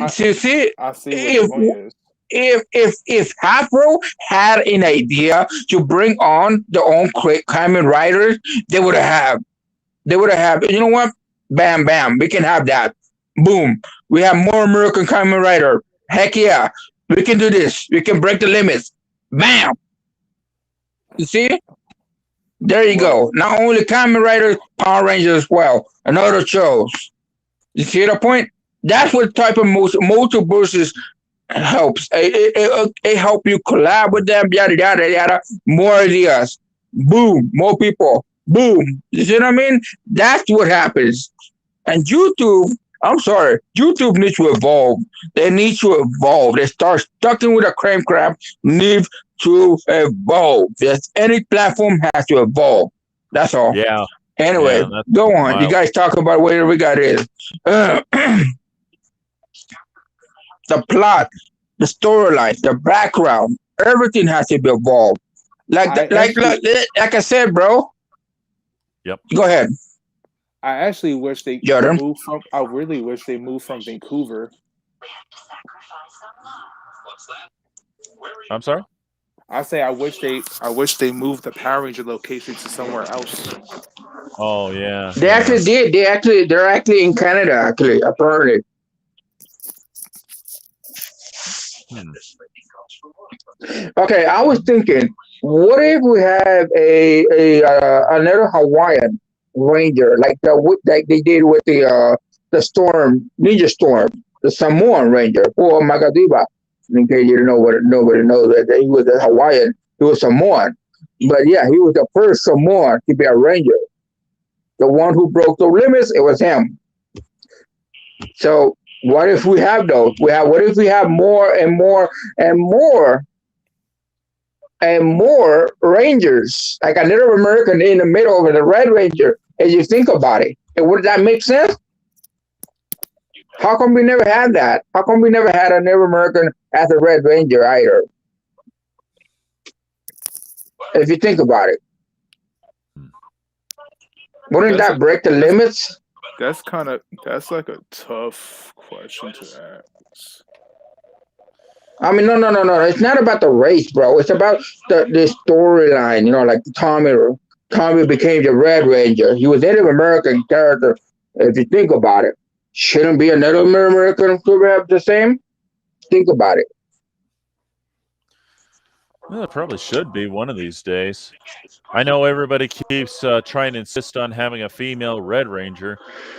I See, I see what your if point is. if Hasbro had an idea to bring on their own Kamen Riders, they would have. They would have. You know what? Bam, bam. We can have that. Boom. We have more American Kamen Rider. Heck yeah. We can do this. We can break the limits. Bam. You see? There you What go. Not only Kamen Riders, Power Rangers as well, and other shows. You see the point? That's what type of multiverses helps. It help you collab with them, yada yada yada. More ideas. Boom. More people. Boom. You see what I mean? That's what happens. And YouTube, I'm sorry, YouTube needs to evolve. They need to evolve. They start stucking with a cream crab, need to evolve. Yes, any platform has to evolve. That's all. Yeah. Anyway, Yeah. That's go on. my You guys talk about whatever we got is. Uh, the plot, the storyline, the background, everything has to be evolved. Like I actually like I said, bro. Yep. Go ahead, I actually wish they Jordan. moved from. I really wish they moved from Vancouver. I'm sorry. I wish they moved the Power Ranger location to somewhere else. Oh yeah. They Yeah. actually did. They're actually in Canada. Actually, apparently. Hmm. Okay, I was thinking, what if we have another Hawaiian Ranger like they did with the Storm Ninja Storm, the Samoan Ranger, or Magadiba. In case you don't know what nobody knows that he was a Hawaiian, he was Samoan, but yeah, he was the first Samoan to be a Ranger. The one who broke the limits, it was him. So what if we have those? What if we have more and more and more and more Rangers, like a Native American in the middle of the Red Ranger, as you think about it. And would that make sense? How come we never had that? How come we never had a Native American as a Red Ranger either? If you think about it, wouldn't That's a that break the that's limits? that's like a tough question to ask. I mean, no. It's not about the race, bro. It's about the storyline. Like Tommy became the Red Ranger. He was Native American character. If you think about it, shouldn't be a Native American to have the same? Think about it. Well, it probably should be one of these days. I know everybody keeps trying to insist on having a female Red Ranger,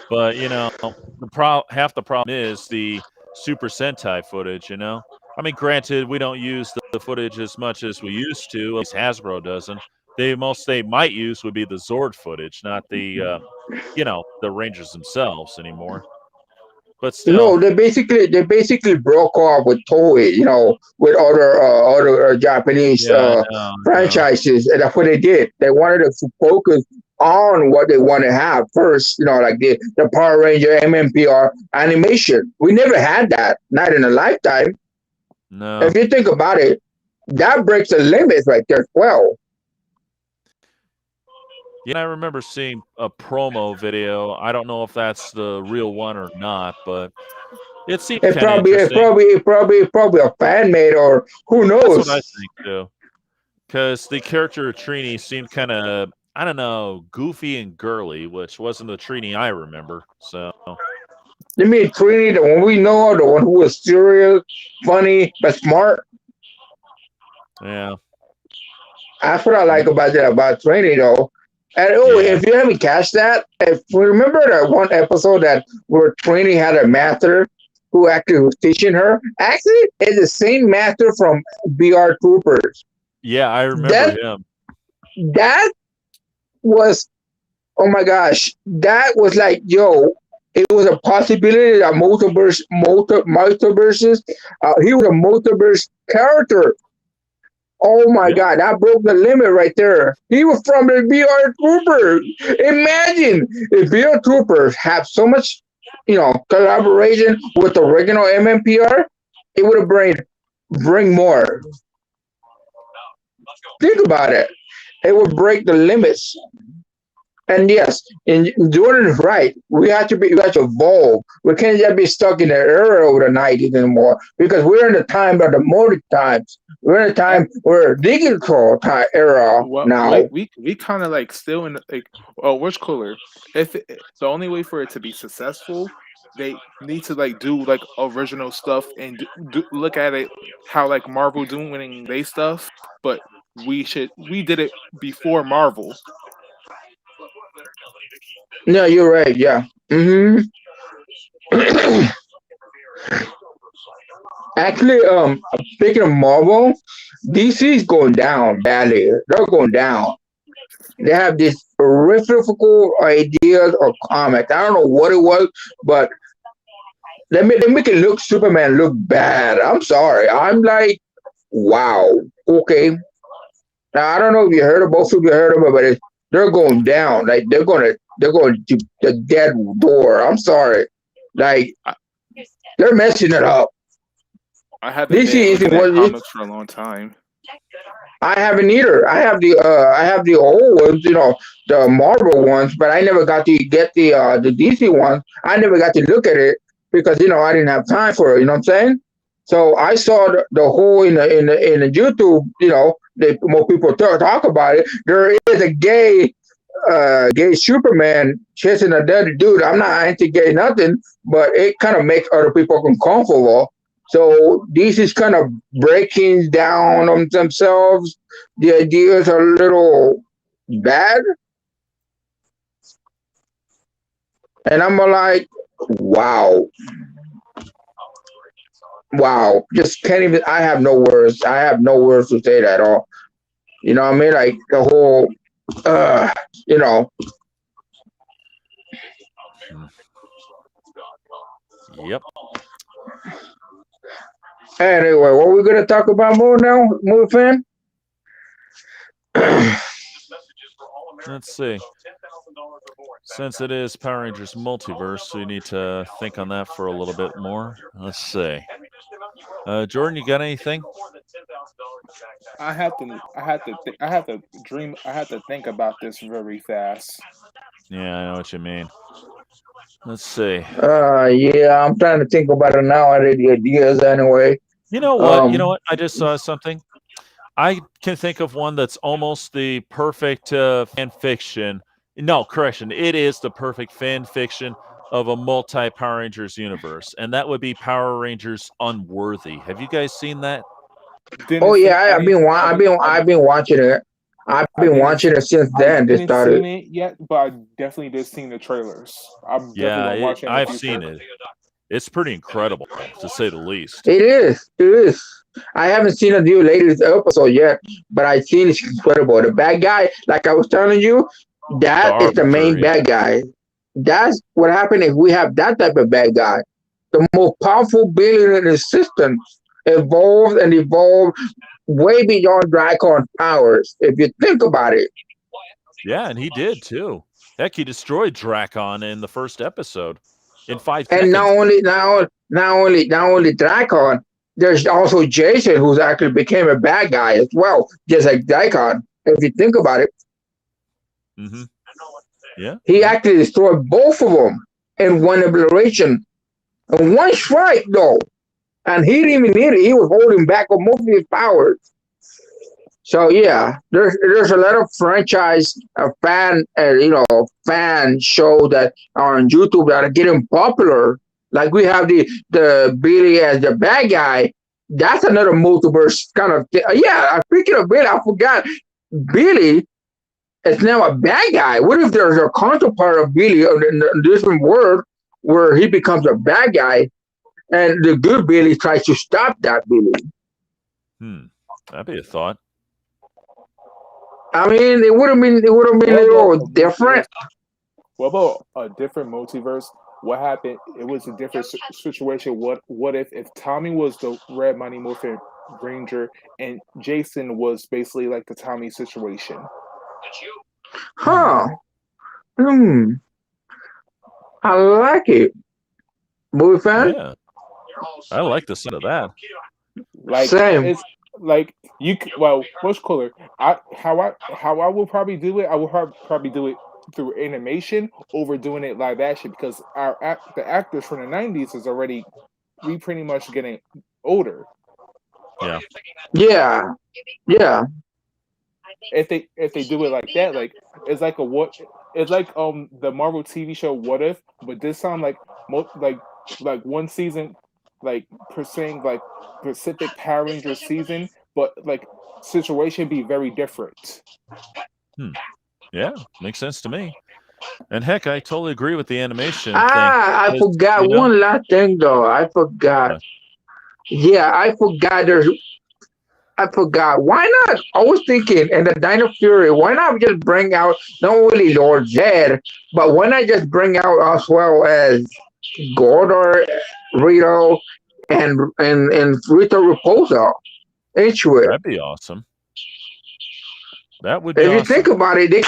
but half the problem is the Super Sentai footage. I mean, granted, we don't use the footage as much as we used to. At least Hasbro doesn't. Most they might use would be the Zord footage, not the Rangers themselves anymore. But still, No, they basically broke off with Toei, with other Japanese yeah, no, no, franchises, and that's what they did. They wanted us to focus on what they want to have first, like the Power Ranger MMPR animation. We never had that, not in a lifetime. no. If you think about it, that breaks the limits right there. Well, Yeah, I remember seeing a promo video. I don't know if that's the real one or not, but it seemed it kind of probably, it interesting. probably, it probably, it probably a fan made, or who That's what I knows? think too. Because the character of Trini seemed kind of, I don't know, goofy and girly, which wasn't the Trini I remember. So, You mean Trini, the one we know, the one who was serious, funny, but smart? yeah, That's what I like mm, about that about Trini, though. And yeah, if you haven't catched that, if we remember that one episode that where Trini had a master who actually was teaching her, actually, it's the same master from BR Troopers. yeah, I remember That him. that was Oh my gosh, that was like, yo, it was a possibility that multiverses. He was a multiverse character. Oh my Yeah. God, that broke the limit right there. He was from the BR Troopers. Imagine if BR Troopers have so much, collaboration with the original MMPR, it would have bring more. Think about it. It would break the limits. And yes, and Jordan is right. We have to evolve. We can't just be stuck in the era of the 90s anymore because we're in the time of the modern times. We're in a And time where digital time era well, now. we kind of like still in like, oh, what's cooler? The only way for it to be successful, they need to like do like original stuff and look at it how like Marvel doing they stuff, but we did it before Marvel. No, you're right. Yeah. Actually, speaking of Marvel, DC is going down badly. They're going down. They have these peripheral ideas of comics. I don't know what it was, but they make it look Superman look bad. I'm sorry. I'm like, wow. Okay. Now I don't know if you heard of both of you heard of it, but they're going down. Like they're going to the dead door. I'm sorry. Like I, they're messing it up. I haven't DC been isn't looking at what it is. comics for a long time. I haven't either. I have the old ones, the Marvel ones, but I never got to get the DC ones. I never got to look at it because I didn't have time for it. You know what I'm saying? So I saw the whole in the YouTube. More people talk about it. There is a gay Superman chasing another dude. I'm not anti-gay nothing, but it kind of makes other people uncomfortable. So this is kind of breaking down on themselves. The ideas are a little bad, and I'm like, wow, wow. Just can't even. I have no words. I have no words to say that at all. You know what I mean? Like the whole, uh, you know. Hmm. Yep. Anyway, what we gonna talk about more now, movie fan? Well, let's see. Since it is Power Rangers Multiverse, we need to think on that for a little bit more. Let's see. Jordan, you got anything? I have to think about this very fast. Yeah, I know what you mean. Let's see. Yeah, I'm trying to think about it now. I did the ideas anyway. You know what? You know Um, what? I just saw something. I can think of one that's almost the perfect fan fiction. No, correction. It is the perfect fan fiction of a multi Power Rangers universe, and that would be Power Rangers Unworthy. Have you guys seen that? oh yeah, I didn't I've been watching it. I've I been didn't watching it since I then. They didn't started. seen it yet, but I definitely did seen the trailers. I'm definitely Yeah, gonna watch it in the I've seen future. it. It's pretty incredible, to say the least. It is. It is. I haven't seen a new latest episode yet, but I've seen it's incredible. The bad guy, like I was telling you, The that is the Arbiter, main yeah. bad guy. That's what happened if we have that type of bad guy. The most powerful villain in the system evolved and evolved way beyond Dracon's powers. If you think about it, Yeah, and he did too. Heck, he destroyed Dracon in the first episode in five and seconds. not only Dracon, there's also Jason, who's actually became a bad guy as well, just like Dracon. If you think about it, Mm-hmm. Yeah, he yeah. actually destroyed both of them in one obliteration, and one strike though, and he didn't even need it. He was holding back on most of his powers. So yeah, there's a lot of franchise fan show that are on YouTube that are getting popular. Like we have the Billy as the bad guy. That's another multiverse kind of thing. Yeah, speaking of Billy, I forgot Billy is now a bad guy. What if there's a counterpart of Billy in a different world where he becomes a bad guy and the good Billy tries to stop that Billy? That'd be a thought. I mean, it would have been a I would love little a different. multiverse. What about a different multiverse? What happened? It was a different situation. What if Tommy was the Red Mighty Morphin Ranger and Jason was basically like the Tommy situation? Huh. Hmm. I like it. Movie fan? Yeah, I like the sound of that. Like Same. it's like well, what's cooler? How I will probably do it. I will probably do it through animation over doing it live action because the actors from the '90s is already we pretty much getting older. Yeah, Yeah. Yeah. If they do it like that, like it's like a what it's like the Marvel TV show What If, but this time like like one season like per saying like Pacific Power Rangers season, but like situation be very different. hmm. Yeah, makes sense to me. And heck, I totally agree with the animation thing. I 'Cause, forgot you know, one last thing though. I forgot. uh, Yeah, I forgot. I forgot. Why not? I was thinking in the Dino Fury. Why not just bring out not only Lord Zed, but why not just bring out as well as Gordor, Rito, and Rito Raposo into it. that'd be awesome. That would be If you think awesome. about it, they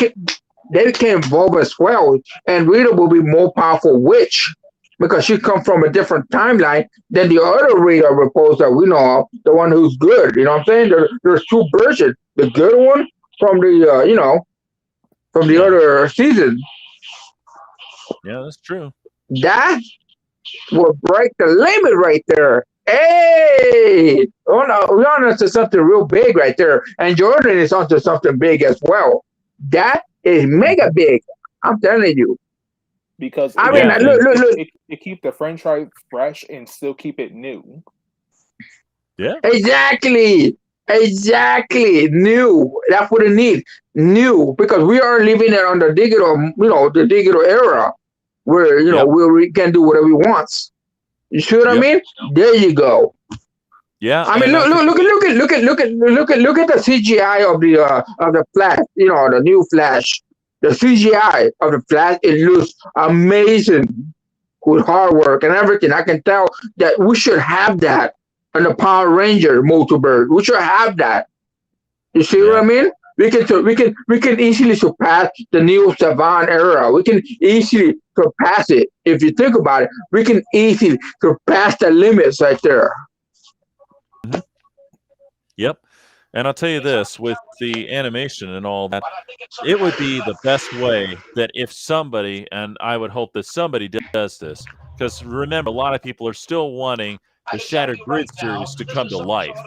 can evolve as well, and Rita will be more powerful witch because she comes from a different timeline than the other Rita Repose that we know of, the one who's good. You know what I'm saying? There's two versions: the good one from the from the Yeah, other season. yeah, that's true. That will break the limit right there. Hey, oh no, we're on to something real big right there, and Jordan is onto something big as well. That is mega Mhm. big. I'm telling you. Because I it mean, Yeah, keep look, and look, look. it keep the franchise fresh and still keep it new. yeah, Exactly, exactly. New. That's what it needs. New, because we are living it on the digital, the digital era, where yep, where we can do whatever we want. You see what I yep, mean? There you go. yeah, I mean, and I look, could look, look, see. look at the CGI of the Flash. The new Flash. The CGI of the Flash. It looks amazing with hard work and everything. I can tell that we should have that in the Power Ranger multiverse. We should have that. You see what Yeah, I mean? We can easily surpass the Neo Savan era. We can easily surpass it. If you think about it, we can easily surpass the limits right there. mhm, yep. And I'll tell you this, with the animation and all that, it would be the best way that if somebody, and I would hope that somebody does this, because remember, a lot of people are still wanting the Shattered Grid series to come to life.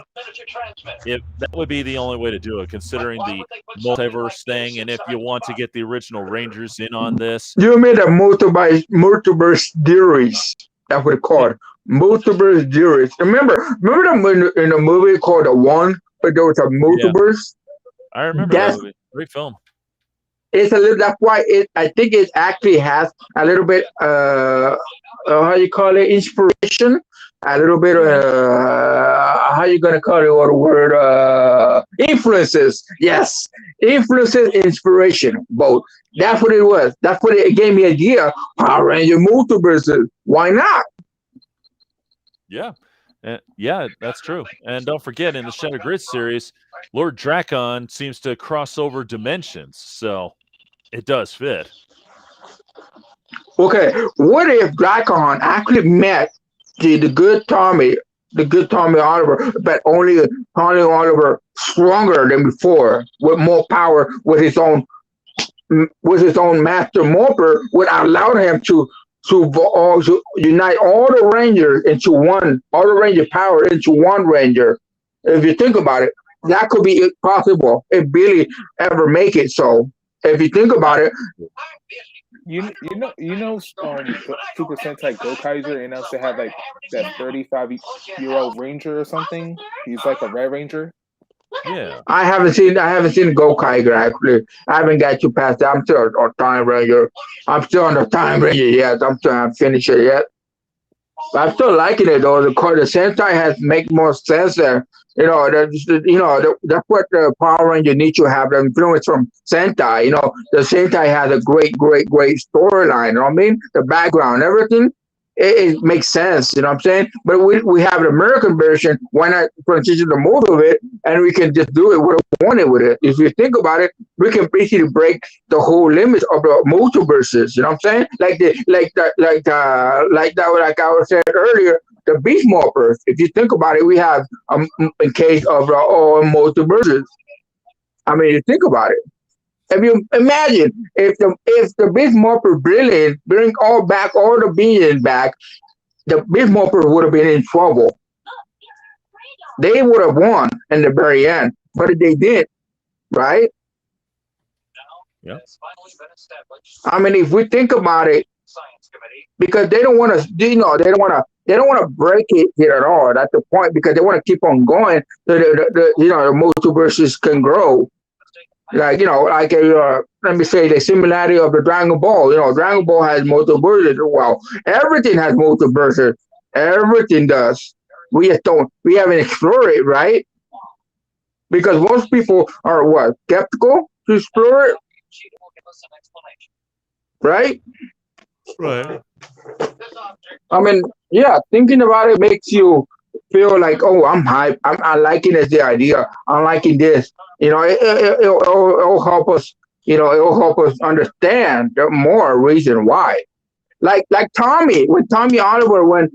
If that would be the only way to do it, considering the multiverse thing, and if you want to get the original Rangers in on this, You made a multiverse theories. That's what it's yeah, called. Multiverse theories. Remember in the movie called The One, where there was a yeah, multiverse? I remember that That's movie. Great film. it's a little. That's why I think it actually has a little bit. How you call it? Inspiration. A little bit. Yeah, How you gonna call it? What word? Influences. Yes, influences, inspiration. Both. That's what it was. That's what it gave me idea. Power Ranger multiverses. Why not? Yeah, yeah, that's true. And don't forget, in the Shattered Grid series, Lord Drakon seems to cross over dimensions, so it does fit. Okay. What if Dracon actually met the good Tommy, Oliver, but only Tommy Oliver stronger than before, with more power, with his own master morpher, would allow him to unite all the Rangers into one, all the Ranger power into one Ranger. If you think about it, that could be possible if Billy ever make it so. If you think I, about it, Super Sentai Gokaiger announced to have like that 35-year-old Ranger or something. He's like a Red Ranger. yeah, I haven't seen Go Kiger actually. I haven't got you past that. I'm still on Time Ranger. I'm still on the Time Ranger yet. I'm still haven't finished it yet. But I'm still liking it though. The Sentai has make more sense there That's what the Power Ranger need to have the influence from Sentai. The Sentai has a great storyline. You know what I mean? The background, everything, it makes sense. You know what I'm saying? But we have an American version. Why not transition the most of it, and we can just do it what we wanted with it? If you think about it, we can basically break the whole limits of the multiverses. You know what I'm saying? Like I was saying earlier, the Beast Morphers. If you think about it, we have in case of all multiverses. I mean, you think about it. If you imagine if the Beast Morpher brilliant bring all the beings back, the Beast Morpher would have been in trouble. They would have won in the very end, but they did, right? Yeah. I mean, if we think about it, because they don't want to, they don't want to break it here at all. That's the point, because they want to keep on going. So the multiverses can grow. Let me say the similarity of the Dragon Ball. Dragon Ball has multiverses. Well, everything has multiverses. Everything does. We haven't explored it, right? Because most people are what, skeptical to explore it, right? Right. I mean, yeah, thinking about it makes you feel like, oh, I'm hyped. I'm liking the idea. I'm liking this. It'll help us. It'll help us understand the more reason why. Like Tommy, when Tommy Oliver went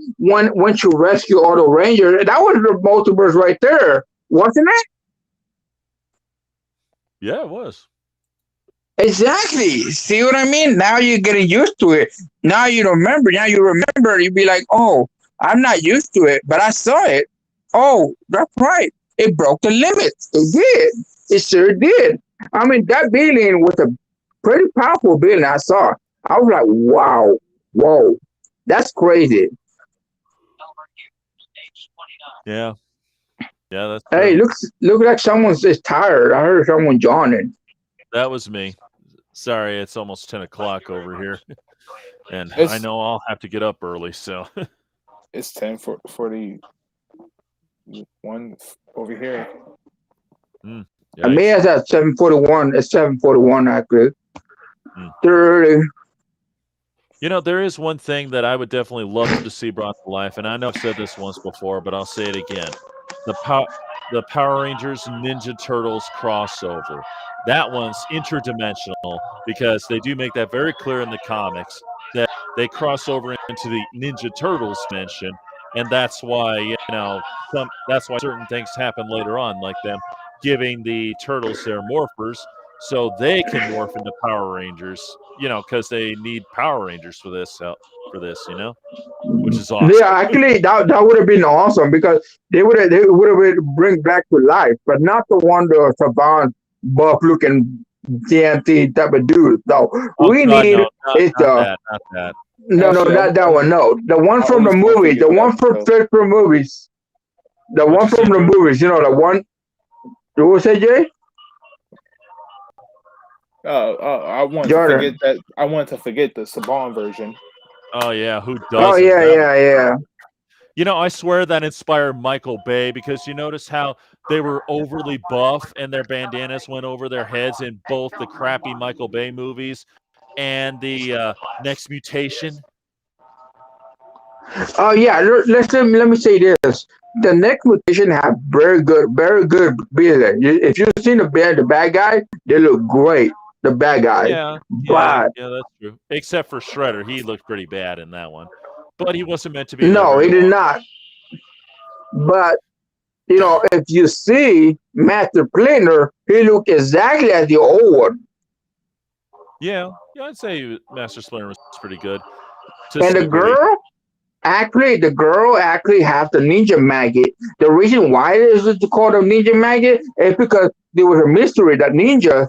to rescue all the Rangers, that was the multiverse right there, wasn't it? Yeah, it was. Exactly. See what I mean? Now you're getting used to it. Now you remember. Now you remember. You be like, oh, I'm not used to it, but I saw it. Oh, that's right. It broke the limits. It did. It sure did. I mean, that billion was a pretty powerful billion I saw. I was like, wow, whoa, that's crazy. Yeah. Yeah, that's Hey, true. look like someone's is tired. I heard someone yawning. That was me. Sorry, it's almost 10 o'clock over here, and I It's know I'll have to get up early. So, it's 10:41 over here. mm, I mean, yikes. it's at 7:41. It's 7:41 actually. Mm. 30. There is one thing that I would definitely love to see brought to life, and I know I've said this once before, but I'll say it again. The pow- the Power Rangers Ninja Turtles crossover. That one's interdimensional because they do make that very clear in the comics that they cross over into the Ninja Turtles dimension, and that's why that's why certain things happen later on, like them giving the turtles their morphers so they can morph into Power Rangers. Because they need Power Rangers for this, which is Yeah, awesome. actually, that would have been awesome because they would have bring back to life, but not the one the savant buff looking TNT type of dude. No, Oh we God, need no, not is not the that, not that. no, Actually, not that one. No, the one I from the always want to movies, get the that one one from though. from movies, the What'd one you say, from the Jordan? movies. The one. You will say, Jay? I wanted to forget Jordan. that. I wanted to forget the Saban version. Oh yeah, who Oh doesn't? yeah, That was. yeah, yeah. I swear that inspired Michael Bay because you notice how they were overly buff and their bandanas went over their heads in both the crappy Michael Bay movies and the Next Mutation. Oh yeah. Let me say this. The next mutation have very good villain. If you've seen the bad guy, they look great. The bad guys, Yeah, yeah, but yeah, that's true. Except for Shredder, he looked pretty bad in that one, but he wasn't meant to be there no, he very did long. not. But if you see Master Splinter, he look exactly as the old one. Yeah, yeah, I'd say Master Splinter was pretty good to And some degree. the girl actually have the ninja maggot. The reason why it is called a ninja maggot is because there was a mystery that ninjas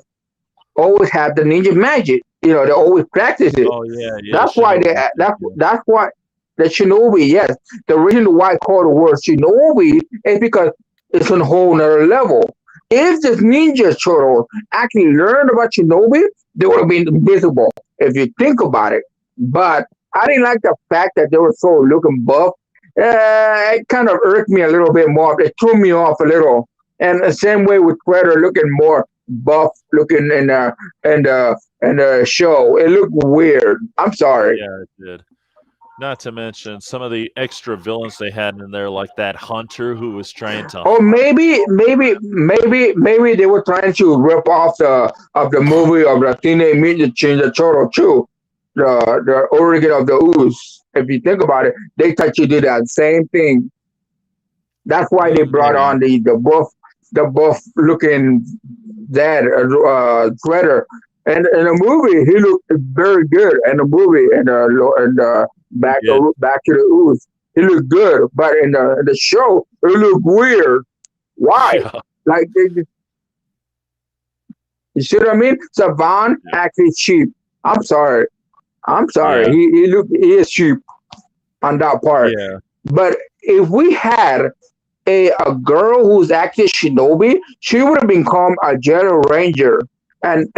always have the ninja magic. They always practice it. Oh yeah, yeah, That's why Shinobi too. Yeah. that's why the shinobi, yes. The reason why I call the word shinobi is because it's on a whole nother level. If the ninja turtles actually learned about shinobi, they would have been invisible if you think about it. But I didn't like the fact that they were so looking buff. it kind of irked me a little bit more. It threw me off a little. And the same way with Predator looking more buff looking in the show. It looked weird. I'm sorry. Yeah, it did. Not to mention some of the extra villains they had in there, like that hunter who was trying to Or hunt. maybe they were trying to rip off the movie of the Teenage Mutant Ninja Turtle too, the origin of the ooze. If you think about it, they tried to do that same thing. That's why they brought Maybe. on the buff looking dead Shredder. And in the movie, he looked very good. In the movie, and He back did. back to the ooze, he looked good. But in the show, it looked weird. Why? Yeah. Like you see what I mean? Savan Yeah. actually cheap. I'm sorry. I'm sorry. Yeah. He is cheap on that part. Yeah. But if we had a girl who's actually Shinobi, she would have become a Jedi Ranger and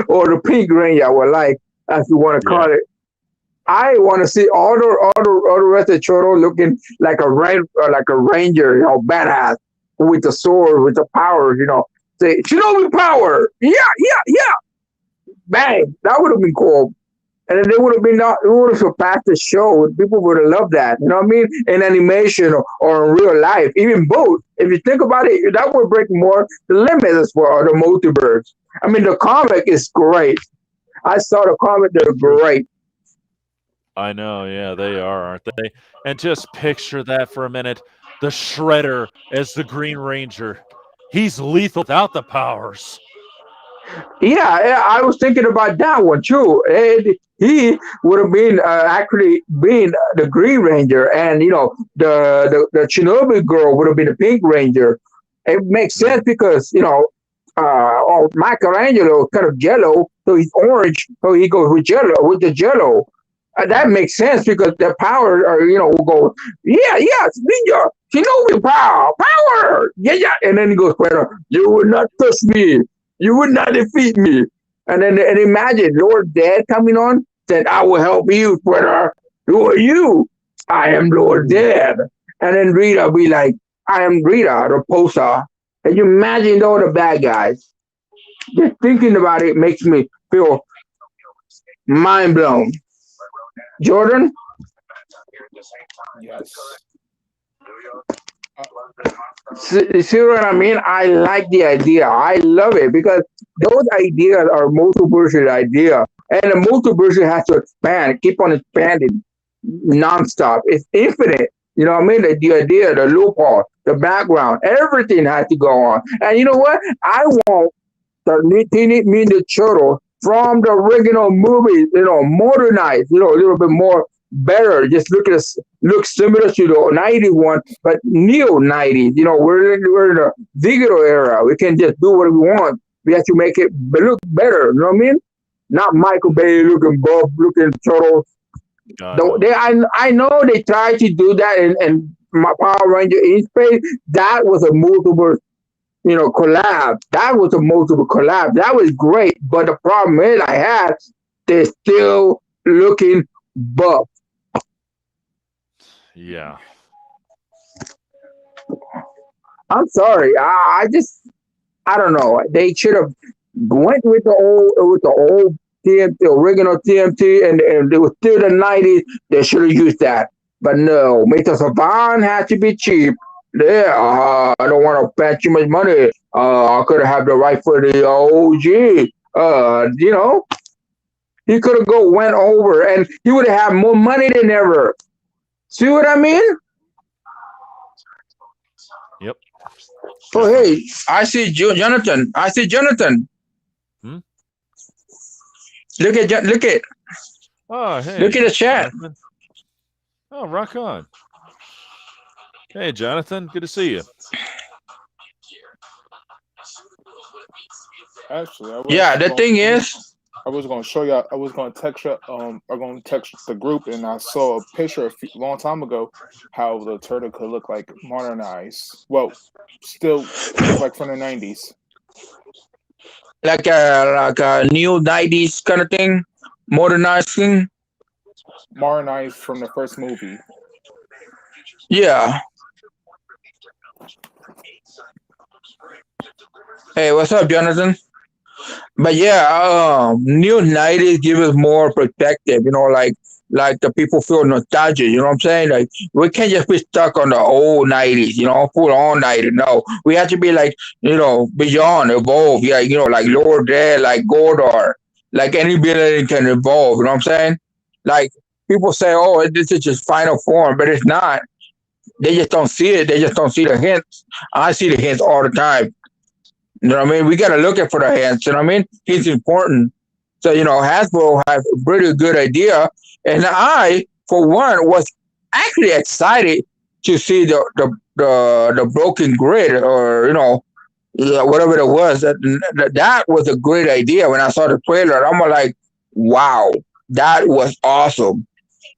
or the Pink Ranger, I would like, as you want to Yeah. call it. I want to see all the rest of the Choro looking like a ranger, badass with the sword, with the power. Say Shinobi power, yeah, yeah, yeah, bang. That would have been cool. And then they would have been not, it would have surpassed the show. People would have loved that. You know what I mean? In animation or in real life, even both. If you think about it, that would break more the limits as well, the multiverse. I mean, the comic is great. I saw the comic; they're It's true. great. I know. Yeah, they are, aren't they? And just picture that for a minute. The Shredder as the Green Ranger. He's lethal without the powers. Yeah, yeah, I was thinking about that one too. And he would have been actually been the Green Ranger, and the Shinobi girl would have been the Pink Ranger. It makes sense Mhm. because Michelangelo is kind of Jello, so he's orange, so he goes with Jello with the Jello. That Mhm. makes sense because the power, will go, yeah, yeah, ninja, Shinobi power, yeah, yeah, and then he goes, well, you will not touch me, you will not defeat me, and imagine Lord Dead coming on, said, I will help you, Twitter. Who are you? I am Lord Ooh. Dead, and then Rita be like, I am Rita, the poster. And you imagine all the bad guys. Just thinking about it makes me feel mind blown. Jordan, Yes. Uh, see what I mean? I like the idea. I love it because those ideas are multiverse idea, and the multiverse has to expand, keep on expanding nonstop. It's infinite. You know what I mean? The idea, the loophole, the background, everything has to go on. And you know what? I want the Teenage Mutant Turtles from the original movie, modernized, a little bit more better. Just look similar to the 90s one, but neo 90s. We're in a digital era. We can just do what we want. We have to make it look better. You know what I mean? Not Michael Bay looking buff, looking turtles. God Though no. I know they tried to do that in my Power Ranger in space. That was a multiple collab. That was a multiple collab. That was great. But the problem is, they're still looking buff. Yeah. I'm sorry. I don't know. They should have went with the old TMT, original TMT, and it was still the 90s. They should have used that. But no, Mr. Saban had to be cheap. Yeah, I don't want to spend too much money. I could have the right for the OG. He could have went over, and he would have had more money than ever. See what I mean? Yep. Oh, Definitely. hey, I see Jonathan. I see Jonathan. Hmm? Look at Oh, look at hey, the chat. Jonathan. Oh, rock on. Hey, Jonathan. Good to see you. Actually, Yeah, the thing is, I was going to show you. I was going to text you. I'm going to text the group, and I saw a picture long time ago how the turtle could look like modernized. Well, still look like from the '90s. like a new 90s kind of thing, modernized thing. modernized from the first movie. Yeah. Hey, what's up, Jonathan? But yeah, new '90s give us more perspective. Like the people feel nostalgia. You know what I'm saying? Like we can't just be stuck on the old '90s. Full on '90s. No, we have to be like beyond, evolve. Yeah, like Lord Dead, like Gordor, like any villain can evolve. You know what I'm saying? Like people say, oh, this is just final form, but it's not. They just don't see it. They just don't see the hints. I see the hints all the time. You know what I mean? We got to look at for the hands. You know what I mean? It's important. So, Hasbro has a pretty good idea. And I, for one, was actually excited to see the broken grid or, yeah, whatever it was. That was a great idea when I saw the trailer. I'm like, wow, that was awesome.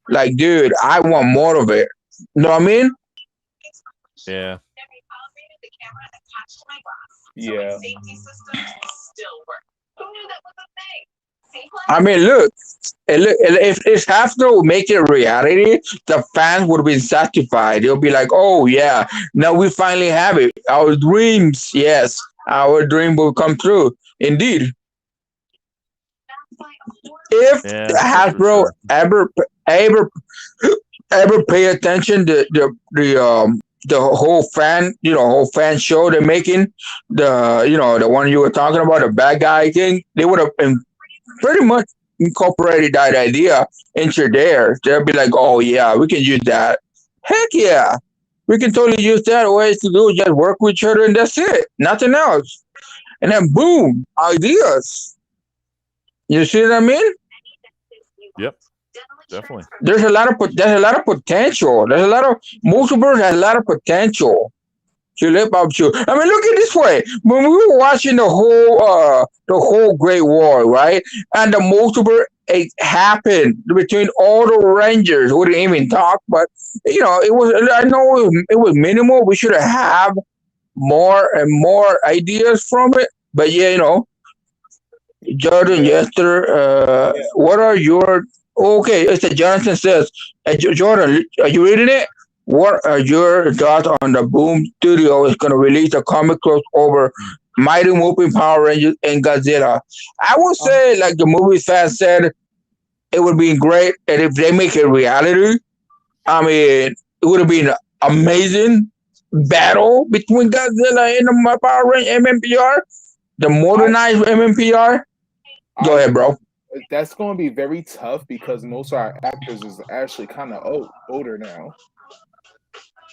Like, dude, I want more of it. You know what I mean? Yeah. Yeah. I mean, look, if Hasbro make it reality, the fans would be satisfied. They'll be like, "Oh yeah, now we finally have it. Our dreams, yes, our dream will come true." Indeed, if Yeah, that's for Hasbro sure. ever ever pay attention to the whole fan show they're making, the one you were talking about, the bad guy thing, they would have been pretty much incorporated that idea into theirs. They'll be like, oh yeah, we can use that. Heck yeah, we can totally use that. Ways to do is just work with each other and that's it, nothing else. And then boom, ideas. You see what I mean? Yep, definitely. There's a lot of potential. There's a lot of Multiverse has a lot of potential to live up to. I mean, look at it this way: when we were watching the whole Great War, right, and the Multiverse, it happened between all the Rangers. We didn't even talk, but it was. I know it was minimal. We should have more and more ideas from it. But yeah, Jordan, Yeah. Yester, what are your okay? It's a Jonathan says, Jordan, are you reading it? What are your thoughts on the Boom Studio is going to release a comic crossover Mighty Morphin Power Rangers and Godzilla? I would Um, say, like the movie fans said, it would be great, and if they make it reality, I mean, it would have been an amazing battle between Godzilla and the Power Rangers MMPR, the I modernized MMPR. Go I ahead, agree. bro. That's going to be very tough because most of our actors is actually kind of older now.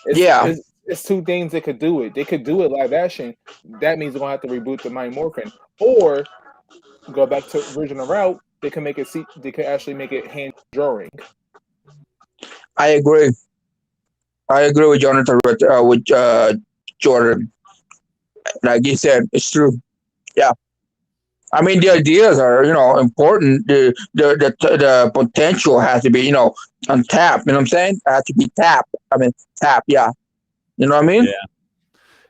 It's, Yeah, it's it's two things that could do it. They could do it live action. That means they're gonna have to reboot the Mighty Morphin, or go back to original route. They can make it. They could actually make it hand drawing. I agree. I agree with Jonathan, with Jordan. Like you said, it's true. Yeah. I mean, the Yep. ideas are, important. The potential has to be, untapped. You know what I'm saying? It has to be tapped. I mean, tap. Yeah. You know what I mean? Yeah.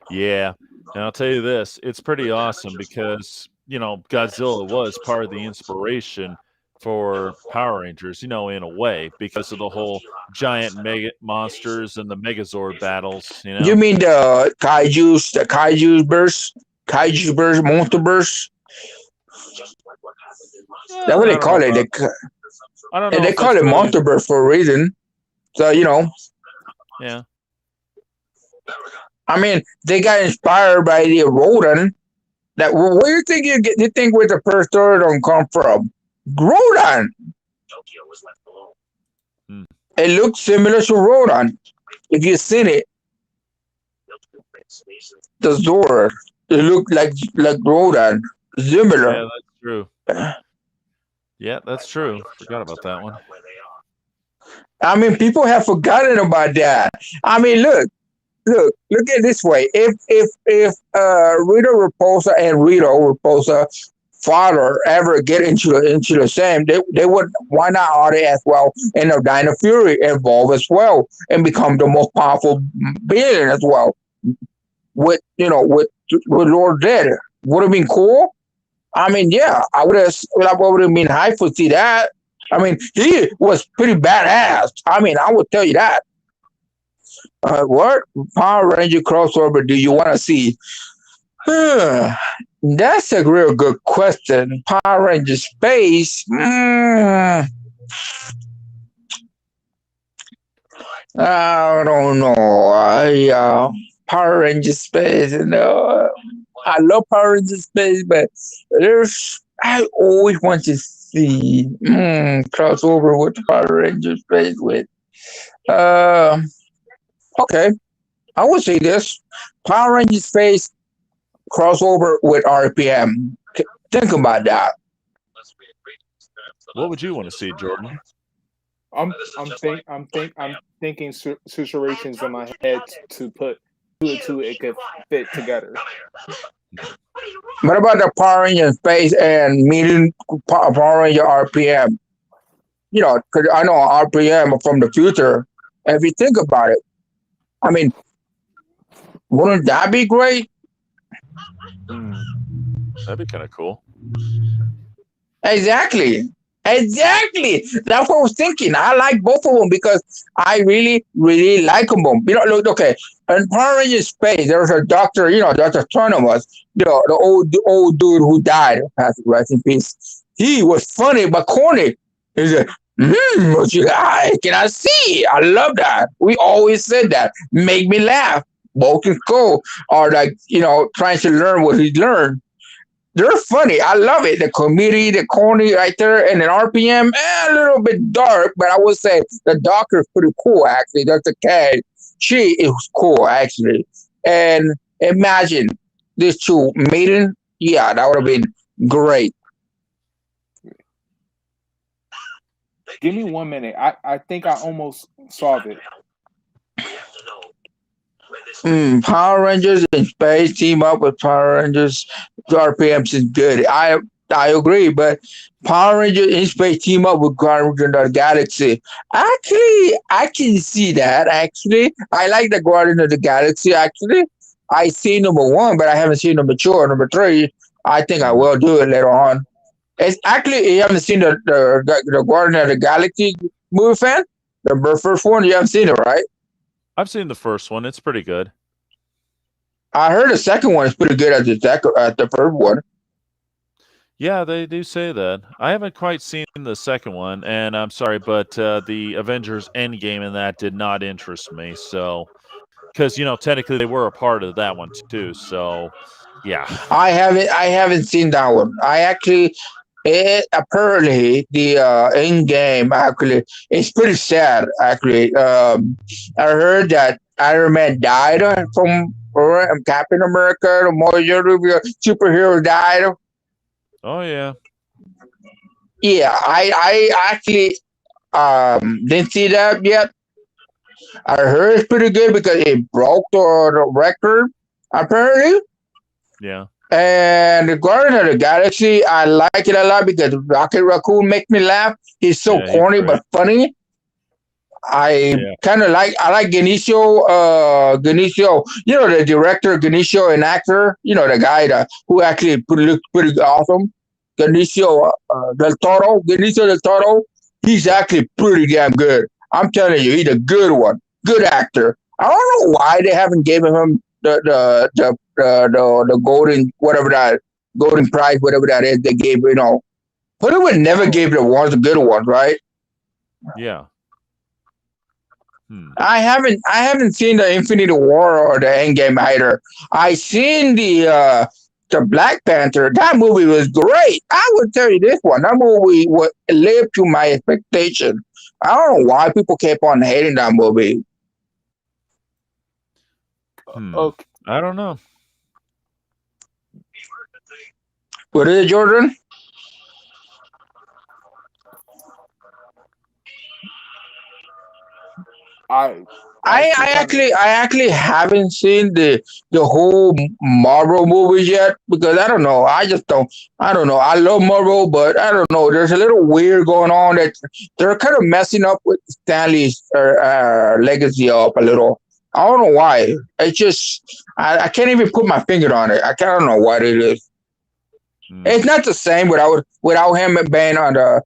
Yeah. And I'll tell you this, it's pretty awesome because, Godzilla was part of the inspiration for Power Rangers, in a way, because of the whole giant mega monsters and the Megazord battles. You mean kaiju burst, monster burst? That's what I they don't know call it. about I don't And know they if call that's it really monster burst for a reason. So yeah. I mean, they got inspired by the rodent. Where do you think you think where the first don't come from? Rodon. Hmm. It looks similar to Rodon. If you've seen it, the Zord. It looked like Rodon. Similar. Yeah, that's true. Yeah, that's true. Forgot about that one. I mean, people have forgotten about that. I mean, look at it this way. If Rita Repulsa and Rita Repulsa father ever get into the same, they would, why not Audie as well and the Dino Fury evolve as well and become the most powerful being as well with Lord Dead. Would have been cool. I mean, yeah, I would have been hyped to see that. I mean, he was pretty badass. I mean, I would tell you that. What Power Ranger crossover do you want to see? That's a real good question. Power Ranger Space. I don't know. Power Ranger Space. I love Power Ranger Space, but I always want to see crossover with Power Ranger Space with. Uh, okay, I would say this: Power Ranger Space crossover with RPM. Think about that. What would you want to see, Jordan? I'm thinking situations in my head to put two and two it could fit together. What about the Power Ranger Space and meeting Power Ranger RPM? Because I know RPM from the future. If you think about it, I mean, wouldn't that be great? That'd be kind of cool. Exactly. Exactly. That's what I was thinking. I like both of them because I really, really like them. Look, okay. In Power Rangers Space, there was a doctor, Dr. Autonomous, the old dude who died, rest in peace. He was funny but corny. He said, what you like? Can I see? I love that. We always said that. Make me laugh. Both can go. Or trying to learn what he learned. They're funny. I love it. The comedy, the corny right there, and an RPM, a little bit dark, but I would say the doctor is pretty cool, actually. That's the cat. She is cool, actually. And imagine these two maiden. Yeah, that would have been great. Give me 1 minute. I think I almost solved it. Power Rangers in space team up with Power Rangers. RPMs is good. I agree, but Power Rangers in space team up with Guardians of the Galaxy. Actually, I can see that. Actually, I like the Guardians of the Galaxy. Actually, I see number one, but I haven't seen number two or number three. I think I will do it later on. It's actually you haven't seen the Guardian of the Galaxy movie, fan. The first one you haven't seen it, right? I've seen the first one. It's pretty good. I heard the second one is pretty good at the first one. Yeah, they do say that. I haven't quite seen the second one, and I'm sorry, but the Avengers Endgame in that did not interest me. So, because technically they were a part of that one too. So, yeah. I haven't seen that one. Apparently the end game actually it's pretty sad. Actually, I heard that Iron Man died from Captain America. The majority of your superheroes died. Oh yeah. Yeah, I actually didn't see that yet. I heard it's pretty good because it broke the record apparently. Yeah. And the Guardian of the Galaxy, I like it a lot because Rocket Raccoon makes me laugh. He's so Yeah, he's corny great. but funny. I like Genicio. The director Genicio, an actor. The guy who actually looks pretty awesome. Genicio del Toro. He's actually pretty damn good. I'm telling you, he's a good one. Good actor. I don't know why they haven't given him the golden prize, whatever that is. They gave Hollywood never gave the good ones, right? Yeah. I haven't seen the Infinity War or the Endgame either. I seen the Black Panther. That movie was great. I would tell you this one. That movie would live to my expectation. I don't know why people kept on hating that movie. Okay. I don't know. What is it, Jordan? I actually haven't seen the whole Marvel movies yet because I don't know. I don't know. I love Marvel, but I don't know. There's a little weird going on that they're kind of messing up with Stanley's legacy up a little. I don't know why. It's just I can't even put my finger on it. I don't know what it is. It's not the same without him being on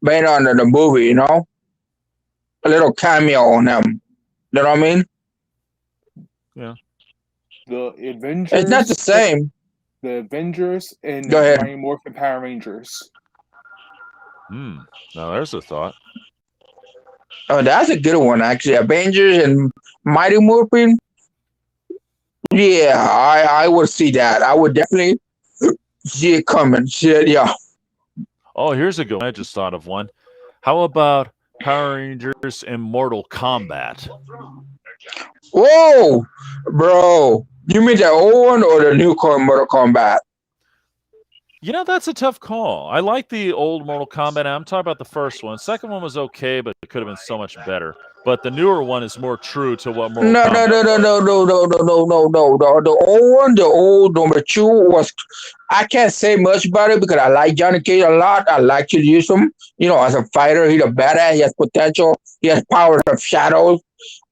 based on the movie, a little cameo on him. You know what I mean? Yeah. The It's not the Avengers, same. the Avengers, Go and ahead. Mighty Morphin Power Rangers. Hmm. Now there's a thought. Oh, that's a good one actually. Avengers and Mighty Morphin. Yeah, I would see that. I would definitely see it coming. See it, yeah. Oh, here's a good one. I just thought of one. How about Power Rangers and Mortal Kombat? Whoa, bro. You mean the old one or the new Mortal Kombat? That's a tough call. I like the old Mortal Kombat. I'm talking about the first one. Second one was okay, but it could have been so much better. But the newer one is more true to what Mortal No, no, Kombat no, no, was. no, no, no, no, no, no, no. The old one, the old number two was. I can't say much about it because I like Johnny Cage a lot. I like to use him. As a fighter, he's a badass. He has potential. He has powers of shadows,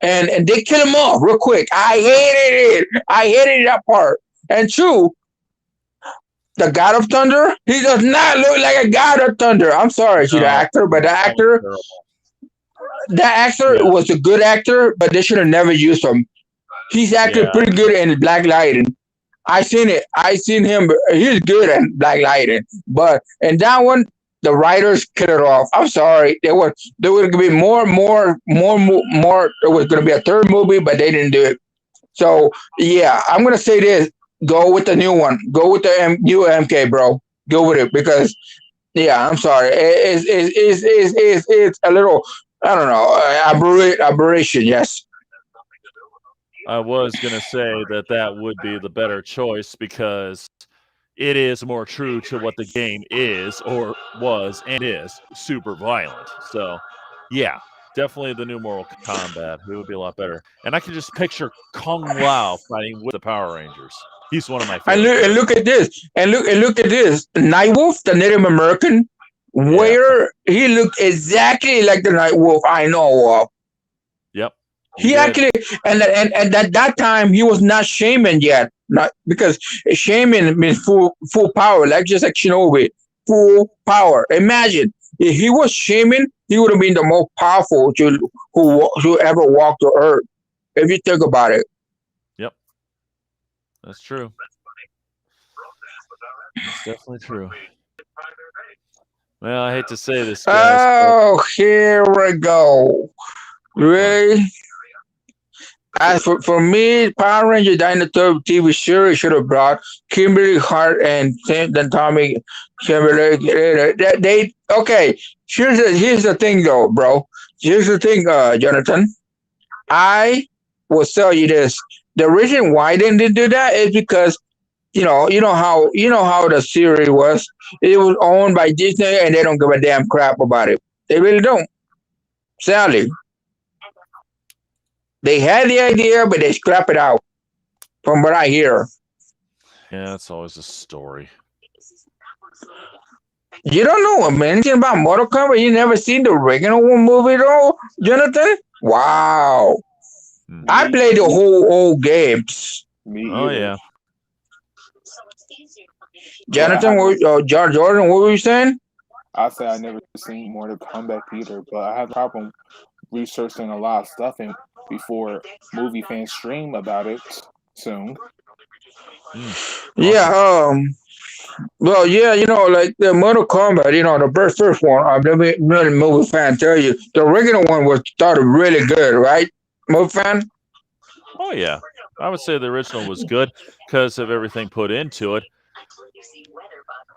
and they kill him off real quick. I hated it. I hated that part. And two, the God of Thunder, he does not look like a God of Thunder. I'm sorry, to the No, actor, but no, the that was actor, terrible. that actor Yeah, was a good actor, but they should have never used him. He's actually yeah. pretty good in Black Lightning. I seen it. I seen him. He's good at Black Lightning, but in that one, the writers cut it off. I'm sorry. There was gonna be more. There was gonna be a third movie, but they didn't do it. So yeah, I'm gonna say this: go with the new one. Go with the new MK, bro. Go with it because yeah, I'm sorry. It's a little. I don't know. Aberration. Yes. I was going to say that would be the better choice because it is more true to what the game is or was and is super violent. So, yeah, definitely the new Mortal Kombat. It would be a lot better. And I can just picture Kung Lao fighting with the Power Rangers. He's one of my And favorite look, and characters. look at this. And look at this. Nightwolf, the Native American, Yeah. where he looked exactly like the Nightwolf I know of. Yep. He He did. actually, and at that time he was not shaman yet, not because shaman means full power, like just like Shinobi, full power. Imagine if he was shaman, he would have been the most powerful who ever walked the earth. If you think about it. Yep. That's true. That's definitely true. Well, I hate to say this, guys, but Oh, here we go. what? Really? As for me, Power Ranger Dinosaur TV series should have brought Kimberly Hart and then Tommy Kimberly. They okay. Here's the thing though, bro. Here's the thing, Jonathan. I will tell you this. The reason why they didn't do that is because you know how the series was. It was owned by Disney, and they don't give a damn crap about it. They really don't. Sadly, they had the idea, but they scrap it out. From what I hear, Yeah, it's always a story. you don't know anything about Mortal Kombat. You never seen the original movie, though, Jonathan. Wow, Hmm. I Me, played the whole old games. me Oh, either. yeah. But I Jonathan, haven't. Jordan, what were you saying? I say I never seen Mortal Kombat either, but I have a problem researching a lot of stuff and before movie fans stream about it soon. Hmm. Yeah, Awesome. well, yeah, like the Mortal Kombat, the first one. I'm not a movie fan. Tell you, the original one was started really good, right? Movie fan. Oh, yeah. I would say the original was good because of everything put into it.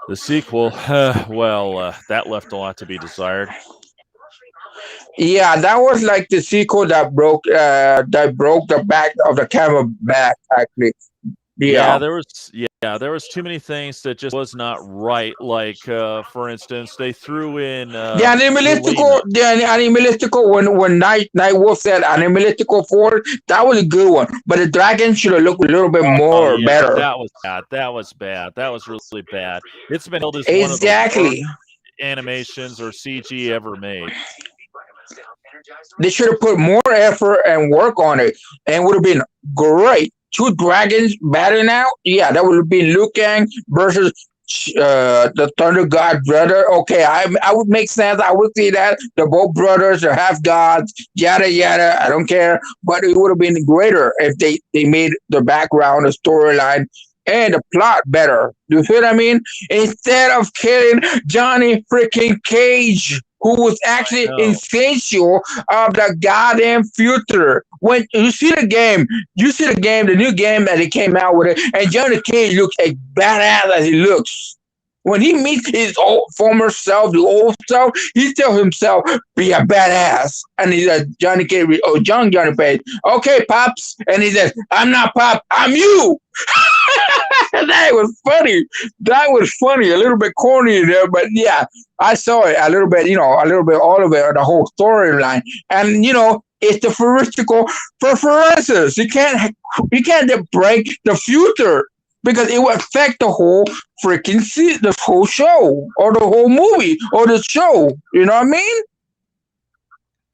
The sequel, well, that left a lot to be desired. Yeah, that was like the sequel that broke the back of the camera back. Actually, Yeah, yeah. there was too many things that just was not right. Like, for instance, they threw in The Yelena. animalistical, when Night Wolf said animalistical forward, that was a good one. But the dragon should have looked a little bit Oh more yeah, better. that was bad. That was bad. That was really bad. It's been held as one of the worst Exactly. animations or CG ever made. They should have put more effort and work on it, and would have been great. Two dragons battling out. Yeah, that would have been Liu Kang versus the Thunder God brother. Okay, I would make sense. I would see that they're both brothers, they're half gods, yada yada. I don't care, but it would have been greater if they made the background, the storyline, and the plot better. You feel what I mean? Instead of killing Johnny freaking Cage, who was actually No. essential of the goddamn future. When you see the game, the new game that they came out with it, and Johnny Cage looks as badass as he looks. When he meets his old former self, the old self, he tells himself, be a badass. And he's like, Johnny Cage, oh, Johnny Cage, okay, Pops. And he says, I'm not Pop, I'm you. That was funny. That was funny. A little bit corny there, but yeah, I saw it a little bit, a little bit all of it, the whole storyline. And it's the heuristical preferences. You can't break the future because it will affect the whole the whole show or the whole movie or the show. You know what I mean?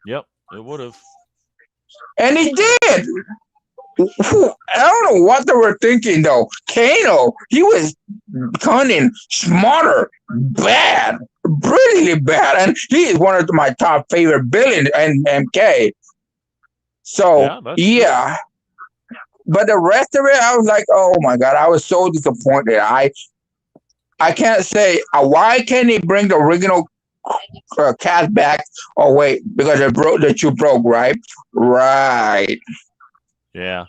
Yep, it would have. And it did. I don't know what they were thinking though. Kano, he was cunning, smarter, bad, brilliantly bad, and he is one of my top favorite villains in MK. So Yeah, yeah, but the rest of it, I was like, oh my god, I was so disappointed. I can't say why can't they bring the original cast back? Oh wait, because you broke, right? Right. Yeah.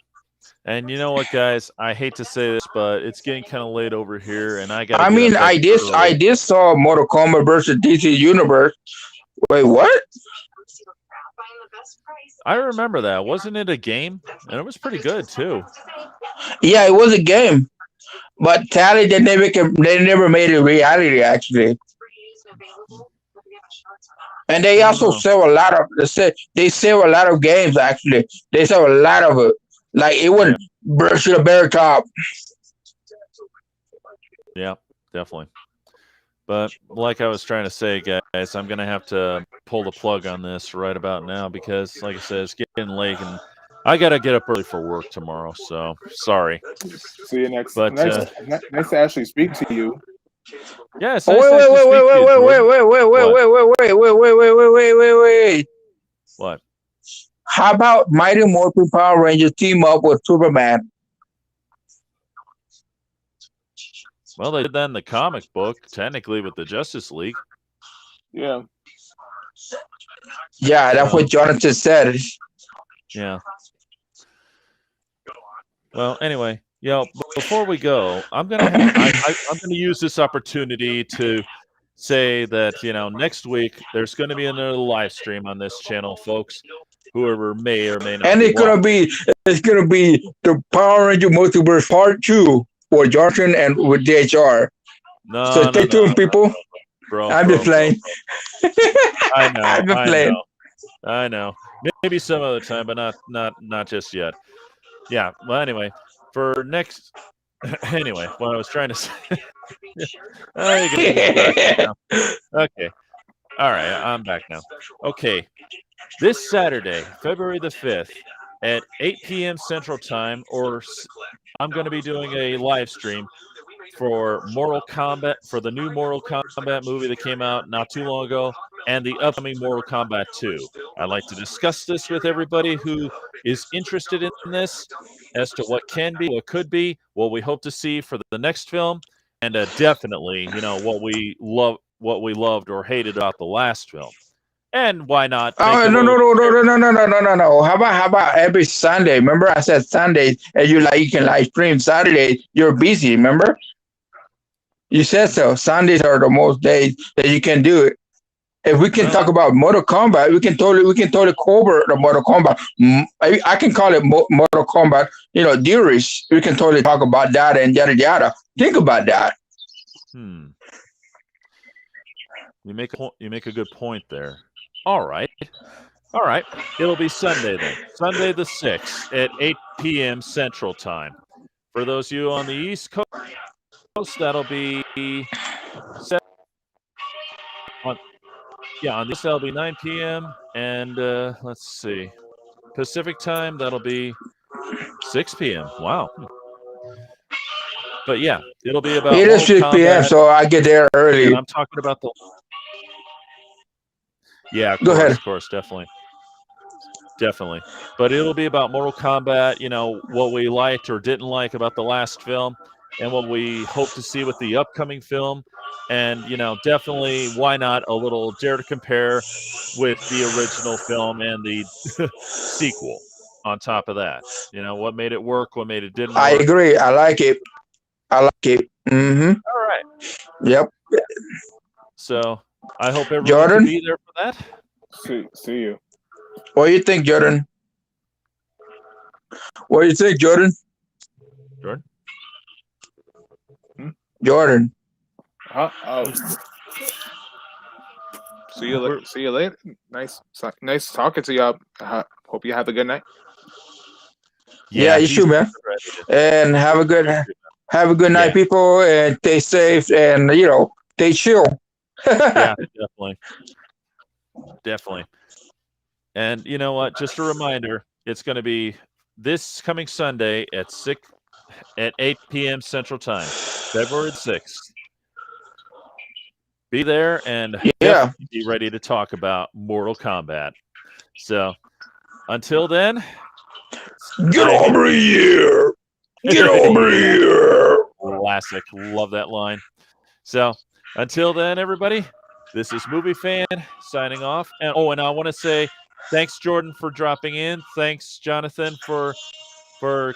And you know what, guys? I hate to say this, but it's getting kind of late over here, and I got to I get mean, up extra I early. did saw Mortal Kombat versus DC Universe. Wait, what? I remember that. Wasn't it a game? And it was pretty good, too. Yeah, it was a game, but Tally they never made it reality actually. And they I don't also know. sell a lot of they sell a lot of games actually. They sell a lot of it. Like it Yeah, wouldn't burst to the bear top. yeah, definitely. But like I was trying to say, guys, I'm going to have to pull the plug on this right about now because, like I said, it's getting late, and I got to get up early for work tomorrow. So sorry. See you next. But Nice to actually speak to you. yeah, it's Oh nice wait, to wait, actually wait, speak to you, wait, wait, Jordan. wait, wait, wait, What? wait, wait, wait, wait, wait, wait, wait, wait, wait, wait. What? How about Mighty Morphin Power Rangers team up with Superman? Well, they did that in the comic book, technically with the Justice League. Yeah. Yeah, that's So what Jonathan said. yeah. Well, anyway, before we go, I'm gonna use this opportunity to say that next week there's going to be another live stream on this channel, folks. Whoever may or may not And be watching. it's gonna be the Power Ranger Multiverse Part 2 for Johnson and with DHR. So No, stay tuned, people. bro. I'm just playing. I know, I'm just playing. I know. Maybe some other time, but not just yet. Yeah. Well, anyway, for next. Anyway, what I was trying to say. You're gonna distract me now. Okay. All right, I'm back now. Okay. This Saturday, February the 5th, at 8 p.m. Central Time, I'm going to be doing a live stream for Mortal Kombat, for the new Mortal Kombat movie that came out not too long ago, and the upcoming Mortal Kombat 2. I'd like to discuss this with everybody who is interested in this as to what can be, what could be, what we hope to see for the next film, and definitely, what we loved or hated about the last film. And why not make Oh a no no little no no no no no no no no no! How about every Sunday? Remember I said Sundays, and you can live stream Saturday. You're busy. Remember you said so. Sundays are the most days that you can do it. If we can well, talk about Mortal Kombat, we can totally cover the Mortal Kombat. I can call it Mortal Kombat. Dearest. We can totally talk about that and yada yada. Think about that. hmm. You make a good point there. All right. It'll be Sunday then. Sunday the 6th at 8 p.m. Central Time. For those of you on the East Coast, that'll be on this that'll be 9 p.m. and let's see, Pacific Time that'll be 6 p.m. Wow. But yeah, it'll be about It is Mortal 6 p.m., Kombat, so I get there and early. I'm talking about the. Yeah, Go ahead. of course, definitely. Definitely. But it'll be about Mortal Kombat, what we liked or didn't like about the last film and what we hope to see with the upcoming film. And, definitely, why not a little dare to compare with the original film and the sequel on top of that. What made it work, what made it didn't I work. agree. I like it. Mm-hmm. All right. Yep. So I hope everyone can Jordan, be there for that. See you. what do you think, Jordan? What do you think, Jordan? Jordan? Jordan. Oh. See you later. Nice talking to y'all. Hope you have a good night. Yeah, you he's too, man. ready to. And have a good night, Yeah. people, and stay safe and stay chill. Yeah, definitely. And you know what? Just a reminder, it's going to be this coming Sunday at 8 p.m. Central Time, February 6th. Be there and Yeah. definitely be ready to talk about Mortal Kombat. So until then, Get over here. Get over here. Classic. Love that line. So until then, everybody, this is Movie Fan signing off. And I want to say thanks, Jordan, for dropping in. Thanks, Jonathan, for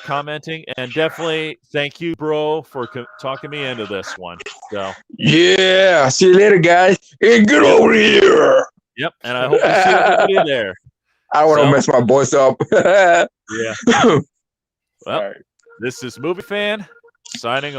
commenting, and definitely thank you, bro, for talking me into this one. So yeah, see you later, guys. Hey, get over here. Yep, and I hope to see everybody there. I don't want to mess my voice up. Yeah. Well, this is Movie Fan signing off.